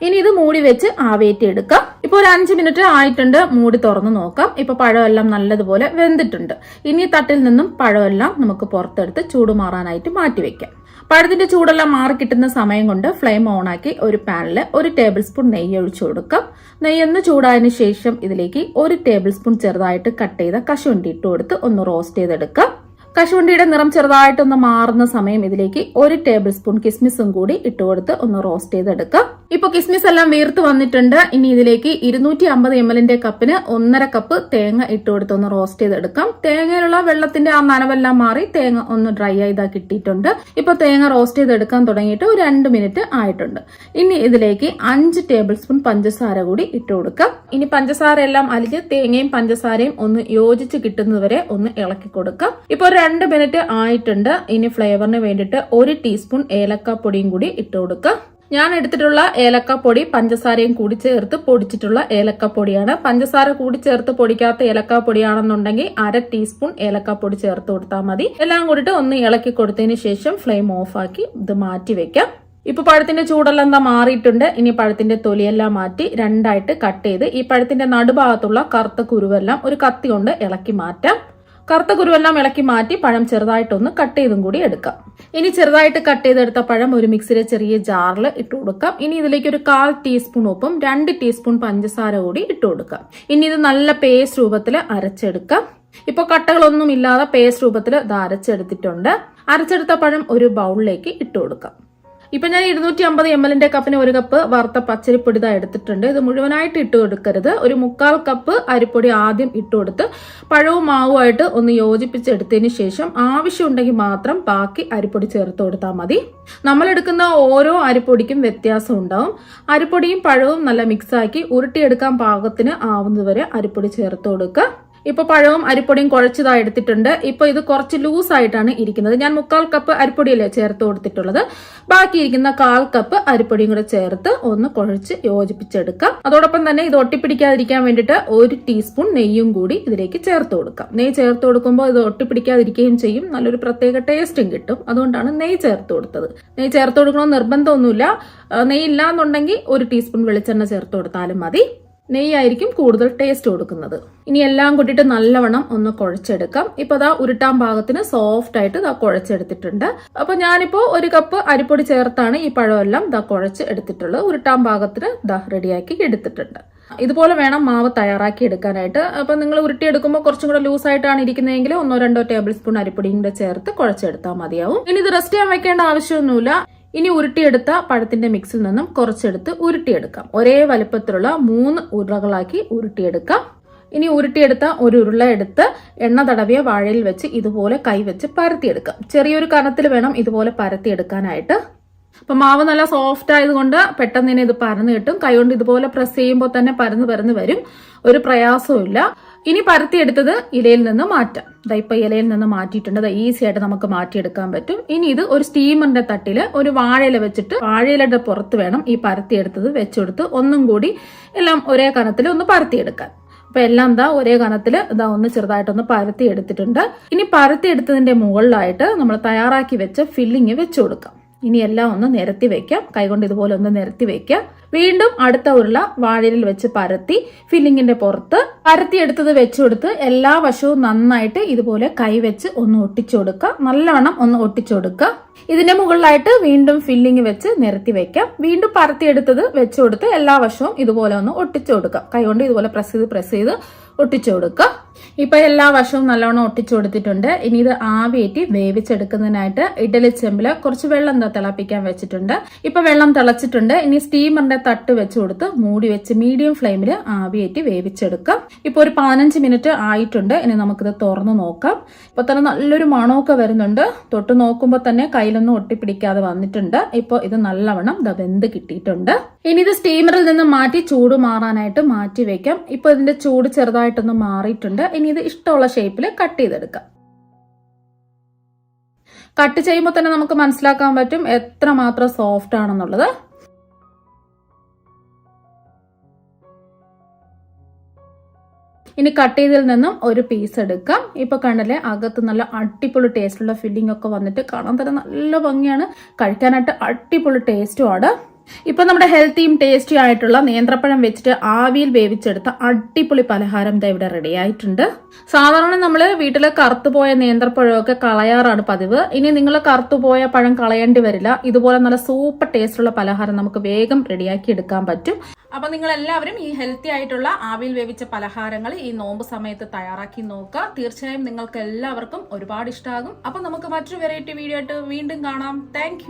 ഇനി ഇത് മൂടി വെച്ച് ആവിയേറ്റി എടുക്കാം. ഇപ്പോൾ ഒരു 5 മിനിറ്റ് ആയിട്ടുണ്ട്. മൂടി തുറന്ന് നോക്കാം. ഇപ്പൊ പഴമെല്ലാം നല്ലതുപോലെ വെന്തിട്ടുണ്ട്. ഇനി തട്ടിൽ നിന്നും പഴമെല്ലാം നമുക്ക് പുറത്തെടുത്ത് ചൂട് മാറാനായിട്ട് മാറ്റി വെക്കാം. പഴത്തിന്റെ ചൂടെല്ലാം മാറി കിട്ടുന്ന സമയം കൊണ്ട് ഫ്ലെയിം ഓണാക്കി ഒരു പാനിൽ 1 ടേബിൾ സ്പൂൺ നെയ്യ് ഒഴിച്ചു കൊടുക്കാം. നെയ്യൊന്ന് ചൂടായതിനു ശേഷം ഇതിലേക്ക് 1 ടേബിൾ സ്പൂൺ ചെറുതായിട്ട് കട്ട് ചെയ്ത കശുവണ്ടി ഇട്ട് കൊടുത്ത് ഒന്ന് റോസ്റ്റ് ചെയ്തെടുക്കാം. കശുവണ്ടിയുടെ നിറം ചെറുതായിട്ടൊന്ന് മാറുന്ന സമയം ഇതിലേക്ക് 1 ടേബിൾ സ്പൂൺ കിസ്മിസും കൂടി ഇട്ടുകൊടുത്ത് ഒന്ന് റോസ്റ്റ് ചെയ്തെടുക്കാം. ഇപ്പൊ കിസ്മിസ് എല്ലാം വീർത്ത് വന്നിട്ടുണ്ട്. ഇനി ഇതിലേക്ക് 250 ml കപ്പിന് 1.5 കപ്പ് തേങ്ങ ഇട്ടുകൊടുത്ത് ഒന്ന് റോസ്റ്റ് ചെയ്തെടുക്കാം. തേങ്ങയിലുള്ള വെള്ളത്തിന്റെ ആ നനവെല്ലാം മാറി തേങ്ങ ഒന്ന് ഡ്രൈ ആയതാ കിട്ടിയിട്ടുണ്ട്. ഇപ്പൊ തേങ്ങ റോസ്റ്റ് ചെയ്തെടുക്കാൻ തുടങ്ങിയിട്ട് ഒരു 2 മിനിറ്റ് ആയിട്ടുണ്ട്. ഇനി ഇതിലേക്ക് 5 ടേബിൾ സ്പൂൺ പഞ്ചസാര കൂടി ഇട്ട് കൊടുക്കാം. ഇനി പഞ്ചസാര എല്ലാം അലിഞ്ഞ് തേങ്ങയും പഞ്ചസാരയും ഒന്ന് യോജിച്ച് കിട്ടുന്നതുവരെ ഒന്ന് ഇളക്കി കൊടുക്കാം. ഇപ്പൊ 2 മിനിറ്റ് ആയിട്ടുണ്ട്. ഇനി ഫ്ലേവറിന് വേണ്ടിയിട്ട് 1 ടീസ്പൂൺ ഏലക്കാപ്പൊടിയും കൂടി ഇട്ട് കൊടുക്കുക. ഞാൻ എടുത്തിട്ടുള്ള ഏലക്കാപ്പൊടി പഞ്ചസാരയും കൂടി ചേർത്ത് പൊടിച്ചിട്ടുള്ള ഏലക്കാപ്പൊടിയാണ്. പഞ്ചസാര കൂടി ചേർത്ത് പൊടിക്കാത്ത ഏലക്കാപ്പൊടിയാണെന്നുണ്ടെങ്കിൽ 1/2 ടീസ്പൂൺ ഏലക്കാപ്പൊടി ചേർത്ത് കൊടുത്താൽ മതി. എല്ലാം കൂടിയിട്ട് ഒന്ന് ഇളക്കി കൊടുത്തതിന് ശേഷം ഫ്ലെയിം ഓഫ് ആക്കി ഇത് മാറ്റി വെക്കാം. ഇപ്പൊ പഴത്തിന്റെ ചൂടെല്ലാം എന്താ മാറിയിട്ടുണ്ട്. ഇനി പഴത്തിന്റെ തൊലിയെല്ലാം മാറ്റി 2ആയിട്ട് കട്ട് ചെയ്ത് ഈ പഴത്തിന്റെ നടുഭാഗത്തുള്ള കറുത്ത കുരുവെല്ലാം ഒരു കത്തി കൊണ്ട് ഇളക്കി മാറ്റാം. കറുത്ത കുരുവെല്ലാം ഇളക്കി മാറ്റി പഴം ചെറുതായിട്ടൊന്ന് കട്ട് ചെയ്തും കൂടി എടുക്കാം. ഇനി ചെറുതായിട്ട് കട്ട് ചെയ്തെടുത്ത പഴം ഒരു മിക്സിയിലെ ചെറിയ ജാറിൽ ഇട്ട് കൊടുക്കാം. ഇനി ഇതിലേക്ക് ഒരു 1/4 ടീസ്പൂൺ ഉപ്പും 2 ടീസ്പൂൺ പഞ്ചസാര കൂടി ഇട്ട് കൊടുക്കാം. ഇനി ഇത് നല്ല പേസ്റ്റ് രൂപത്തിൽ അരച്ചെടുക്കാം. ഇപ്പൊ കട്ടകളൊന്നും ഇല്ലാതെ പേസ്റ്റ് രൂപത്തിൽ ഇത് അരച്ചെടുത്തിട്ടുണ്ട്. അരച്ചെടുത്ത പഴം ഒരു ബൗളിലേക്ക് ഇട്ട് കൊടുക്കാം. ഇപ്പൊ ഞാൻ 250 ml കപ്പിന് 1 കപ്പ് വറുത്ത പച്ചരിപ്പൊടി എടുത്തിട്ടുണ്ട്. ഇത് മുഴുവനായിട്ട് ഇട്ട് കൊടുക്കരുത്. ഒരു 1/4 കപ്പ് അരിപ്പൊടി ആദ്യം ഇട്ട് കൊടുത്ത് പഴവും മാവുമായിട്ട് ഒന്ന് യോജിപ്പിച്ചെടുത്തതിന് ശേഷം ആവശ്യമുണ്ടെങ്കിൽ മാത്രം ബാക്കി അരിപ്പൊടി ചേർത്ത് കൊടുത്താൽ മതി. നമ്മൾ എടുക്കുന്ന ഓരോ അരിപ്പൊടിക്കും വ്യത്യാസം ഉണ്ടാവും. അരിപ്പൊടിയും പഴവും നല്ല മിക്സാക്കി ഉരുട്ടിയെടുക്കാൻ പാകത്തിന് ആവുന്നതുവരെ അരിപ്പൊടി ചേർത്ത് കൊടുക്കുക. ഇപ്പൊ പഴവും അരിപ്പൊടിയും കുഴച്ചതായി എടുത്തിട്ടുണ്ട്. ഇപ്പൊ ഇത് കുറച്ച് ലൂസ് ആയിട്ടാണ് ഇരിക്കുന്നത്. ഞാൻ 1/4 കപ്പ് അരിപ്പൊടിയല്ലേ ചേർത്ത് കൊടുത്തിട്ടുള്ളത്. ബാക്കിയിരിക്കുന്ന 1/4 കപ്പ് അരിപ്പൊടിയും കൂടെ ചേർത്ത് ഒന്ന് കുഴച്ച് യോജിപ്പിച്ചെടുക്കാം. അതോടൊപ്പം തന്നെ ഇത് ഒട്ടിപ്പിടിക്കാതിരിക്കാൻ വേണ്ടിയിട്ട് 1 ടീസ്പൂൺ നെയ്യും കൂടി ഇതിലേക്ക് ചേർത്ത് കൊടുക്കാം. നെയ്യ് ചേർത്ത് കൊടുക്കുമ്പോൾ ഇത് ഒട്ടിപ്പിടിക്കാതിരിക്കുകയും ചെയ്യും. നല്ലൊരു പ്രത്യേക ടേസ്റ്റും കിട്ടും. അതുകൊണ്ടാണ് നെയ്യ് ചേർത്ത് കൊടുത്തത്. നെയ്യ് ചേർത്ത് കൊടുക്കണമെന്ന് നിർബന്ധമൊന്നുമില്ല. നെയ്യ് ഇല്ലാന്നുണ്ടെങ്കിൽ 1 ടീസ്പൂൺ വെളിച്ചെണ്ണ ചേർത്ത് കൊടുത്താലും മതി. നെയ്യായിരിക്കും കൂടുതൽ ടേസ്റ്റ് കൊടുക്കുന്നത്. ഇനി എല്ലാം കൂട്ടിയിട്ട് നല്ലവണ്ണം ഒന്ന് കുഴച്ചെടുക്കാം. ഇപ്പൊ ദാ ഉരുട്ടാൻ പാകത്തിന് സോഫ്റ്റ് ആയിട്ട് ദാ കുഴച്ചെടുത്തിട്ടുണ്ട്. അപ്പൊ ഞാനിപ്പോ 1 കപ്പ് അരിപ്പൊടി ചേർത്താണ് ഈ പഴമെല്ലാം ദാ കുഴച്ച് എടുത്തിട്ടുള്ളത്. ഉരുട്ടാൻ പാകത്തിന് ദാ റെഡിയാക്കി എടുത്തിട്ടുണ്ട്. ഇതുപോലെ വേണം മാവ് തയ്യാറാക്കി എടുക്കാനായിട്ട്. അപ്പൊ നിങ്ങൾ ഉരുട്ടിയെടുക്കുമ്പോൾ കുറച്ചും കൂടെ ലൂസായിട്ടാണ് ഇരിക്കുന്നതെങ്കിൽ 1-2 ടേബിൾ സ്പൂൺ അരിപ്പൊടിയും കൂടെ ചേർത്ത് കുഴച്ചെടുത്താൽ മതിയാവും. ഇനി ഇത് റെസ്റ്റ് ചെയ്യാൻ വെക്കേണ്ട ആവശ്യമൊന്നുമില്ല. ഇനി ഉരുട്ടിയെടുത്ത പഴത്തിന്റെ മിക്സിൽ നിന്നും കുറച്ചെടുത്ത് ഉരുട്ടിയെടുക്കാം. ഒരേ വലുപ്പത്തിലുള്ള 3 ഉരുളകളാക്കി ഉരുട്ടിയെടുക്കാം. ഇനി ഉരുട്ടിയെടുത്ത ഒരു ഉരുള എടുത്ത് എണ്ണ തടവിയ വാഴയിൽ വെച്ച് ഇതുപോലെ കൈവച്ച് പരത്തിയെടുക്കാം. ചെറിയൊരു കനത്തിൽ വേണം ഇതുപോലെ പരത്തിയെടുക്കാനായിട്ട്. അപ്പൊ മാവ് നല്ല സോഫ്റ്റ് ആയതുകൊണ്ട് പെട്ടെന്ന് തന്നെ ഇത് പരന്ന് കിട്ടും. കൈകൊണ്ട് ഇതുപോലെ പ്രസ് ചെയ്യുമ്പോൾ തന്നെ പരന്ന് വരും. ഒരു പ്രയാസവും ഇല്ല. ഇനി പരത്തിയെടുത്തത് ഇലയിൽ നിന്ന് മാറ്റാം. ഇപ്പൊ ഇലയിൽ നിന്ന് മാറ്റിയിട്ടുണ്ട്. ഈസി ആയിട്ട് നമുക്ക് മാറ്റിയെടുക്കാൻ പറ്റും. ഇനി ഇത് ഒരു സ്റ്റീമറിന്റെ തട്ടില് ഒരു വാഴയില വെച്ചിട്ട് വാഴയിലയുടെ പുറത്ത് വേണം ഈ പരത്തിയെടുത്തത് വെച്ചുകൊടുത്ത് ഒന്നും കൂടി എല്ലാം ഒരേ കനത്തിൽ ഒന്ന് പരത്തിയെടുക്കാൻ. അപ്പൊ എല്ലാം ഒരേ കനത്തിൽ ഒന്ന് ചെറുതായിട്ടൊന്ന് പരത്തി എടുത്തിട്ടുണ്ട്. ഇനി പരത്തി എടുത്തതിന്റെ മുകളിലായിട്ട് നമ്മൾ തയ്യാറാക്കി വെച്ച ഫില്ലിങ് വെച്ചു കൊടുക്കാം. ഇനി എല്ലാം ഒന്ന് നിരത്തി വെക്കാം. കൈകൊണ്ട് ഇതുപോലെ ഒന്ന് നിരത്തി വെക്കാം. വീണ്ടും അടുത്ത ഉരുള വാഴയിൽ വെച്ച് പരത്തി ഫില്ലിങ്ങിന്റെ പുറത്ത് പരത്തിയെടുത്തത് വെച്ചു കൊടുത്ത് എല്ലാ വശവും നന്നായിട്ട് ഇതുപോലെ കൈവച്ച് ഒന്ന് ഒട്ടിച്ചു കൊടുക്കുക. നല്ലവണ്ണം ഒന്ന് ഒട്ടിച്ചു കൊടുക്കുക. ഇതിന്റെ മുകളിലായിട്ട് വീണ്ടും ഫില്ലിങ് വെച്ച് നിരത്തി വെക്കാം. വീണ്ടും പരത്തിയെടുത്തത് വെച്ചു കൊടുത്ത് എല്ലാ വശവും ഇതുപോലെ ഒന്ന് ഒട്ടിച്ചു കൊടുക്കാം. കൈകൊണ്ട് ഇതുപോലെ പ്രസ് ചെയ്ത് ഒട്ടിച്ചു കൊടുക്കുക. ഇപ്പൊ എല്ലാ വശവും നല്ലോണം ഒട്ടിച്ചു കൊടുത്തിട്ടുണ്ട്. ഇനി ഇത് ആവിയേറ്റി വേവിച്ചെടുക്കുന്നതിനായിട്ട് ഇഡലി ചെമ്പില് കുറച്ച് വെള്ളം തിളപ്പിക്കാൻ വെച്ചിട്ടുണ്ട്. ഇപ്പൊ വെള്ളം തിളച്ചിട്ടുണ്ട്. ഇനി സ്റ്റീമറിന്റെ തട്ട് വെച്ച് കൊടുത്ത് മൂടി വെച്ച് മീഡിയം ഫ്ലെയിമിൽ ആവിയേറ്റി വേവിച്ചെടുക്കാം. ഇപ്പൊ ഒരു 15 മിനിറ്റ് ആയിട്ടുണ്ട്. ഇനി നമുക്കിത് തുറന്നു നോക്കാം. ഇപ്പൊ തന്നെ നല്ലൊരു മണമൊക്കെ വരുന്നുണ്ട്. തൊട്ട് നോക്കുമ്പോൾ തന്നെ കയ്യിലൊന്നും ഒട്ടിപ്പിടിക്കാതെ വന്നിട്ടുണ്ട്. ഇപ്പൊ ഇത് നല്ലവണ്ണം വെന്ത് കിട്ടിയിട്ടുണ്ട്. ഇനി ഇത് സ്റ്റീമറിൽ നിന്ന് മാറ്റി ചൂട് മാറാനായിട്ട് മാറ്റി വെക്കാം. ഇപ്പൊ ഇതിന്റെ ചൂട് ചെറുതായിട്ടൊന്ന് മാറിയിട്ടുണ്ട്. ഇനി ഇത് ഇഷ്ടമുള്ള ഷേപ്പിൽ കട്ട് ചെയ്തെടുക്കാം. കട്ട് ചെയ്യുമ്പോൾ തന്നെ നമുക്ക് മനസ്സിലാക്കാൻ പറ്റും എത്രമാത്രം സോഫ്റ്റ് ആണെന്നുള്ളത്. ഇനി കട്ട് ചെയ്തതിൽ നിന്നും ഒരു പീസ് എടുക്കാം. ഇപ്പൊ കണ്ടല്ലേ, അകത്ത് നല്ല അടിപൊളി ടേസ്റ്റുള്ള ഫില്ലിംഗ് ഒക്കെ വന്നിട്ട് കാണാൻ തന്നെ നല്ല ഭംഗിയാണ്. കഴിക്കാനായിട്ട് അടിപൊളി ടേസ്റ്റുമാണ്. ഇപ്പൊ നമ്മുടെ ഹെൽത്തിയും ടേസ്റ്റി ആയിട്ടുള്ള നേന്ത്രപ്പഴം വെച്ചിട്ട് ആവിയിൽ വേവിച്ചെടുത്ത അടിപൊളി പലഹാരം ദാ ഇവിടെ റെഡി ആയിട്ടുണ്ട്. സാധാരണ നമ്മൾ വീട്ടിൽ കറുത്തുപോയ നേന്ത്രപ്പഴമൊക്കെ കളയാറാണ് പതിവ്. ഇനി നിങ്ങൾ കറുത്തുപോയ പഴം കളയേണ്ടി വരില്ല. ഇതുപോലെ നല്ല സൂപ്പർ ടേസ്റ്റുള്ള പലഹാരം നമുക്ക് വേഗം റെഡിയാക്കി എടുക്കാൻ പറ്റും. അപ്പൊ നിങ്ങൾ എല്ലാവരും ഈ ഹെൽത്തി ആയിട്ടുള്ള ആവിയിൽ വേവിച്ച പലഹാരങ്ങൾ ഈ നോമ്പ് സമയത്ത് തയ്യാറാക്കി നോക്കുക. തീർച്ചയായും നിങ്ങൾക്ക് എല്ലാവർക്കും ഒരുപാട് ഇഷ്ടമാകും. അപ്പൊ നമുക്ക് മറ്റൊരു വെറൈറ്റി വീഡിയോ ആയിട്ട് വീണ്ടും കാണാം. താങ്ക്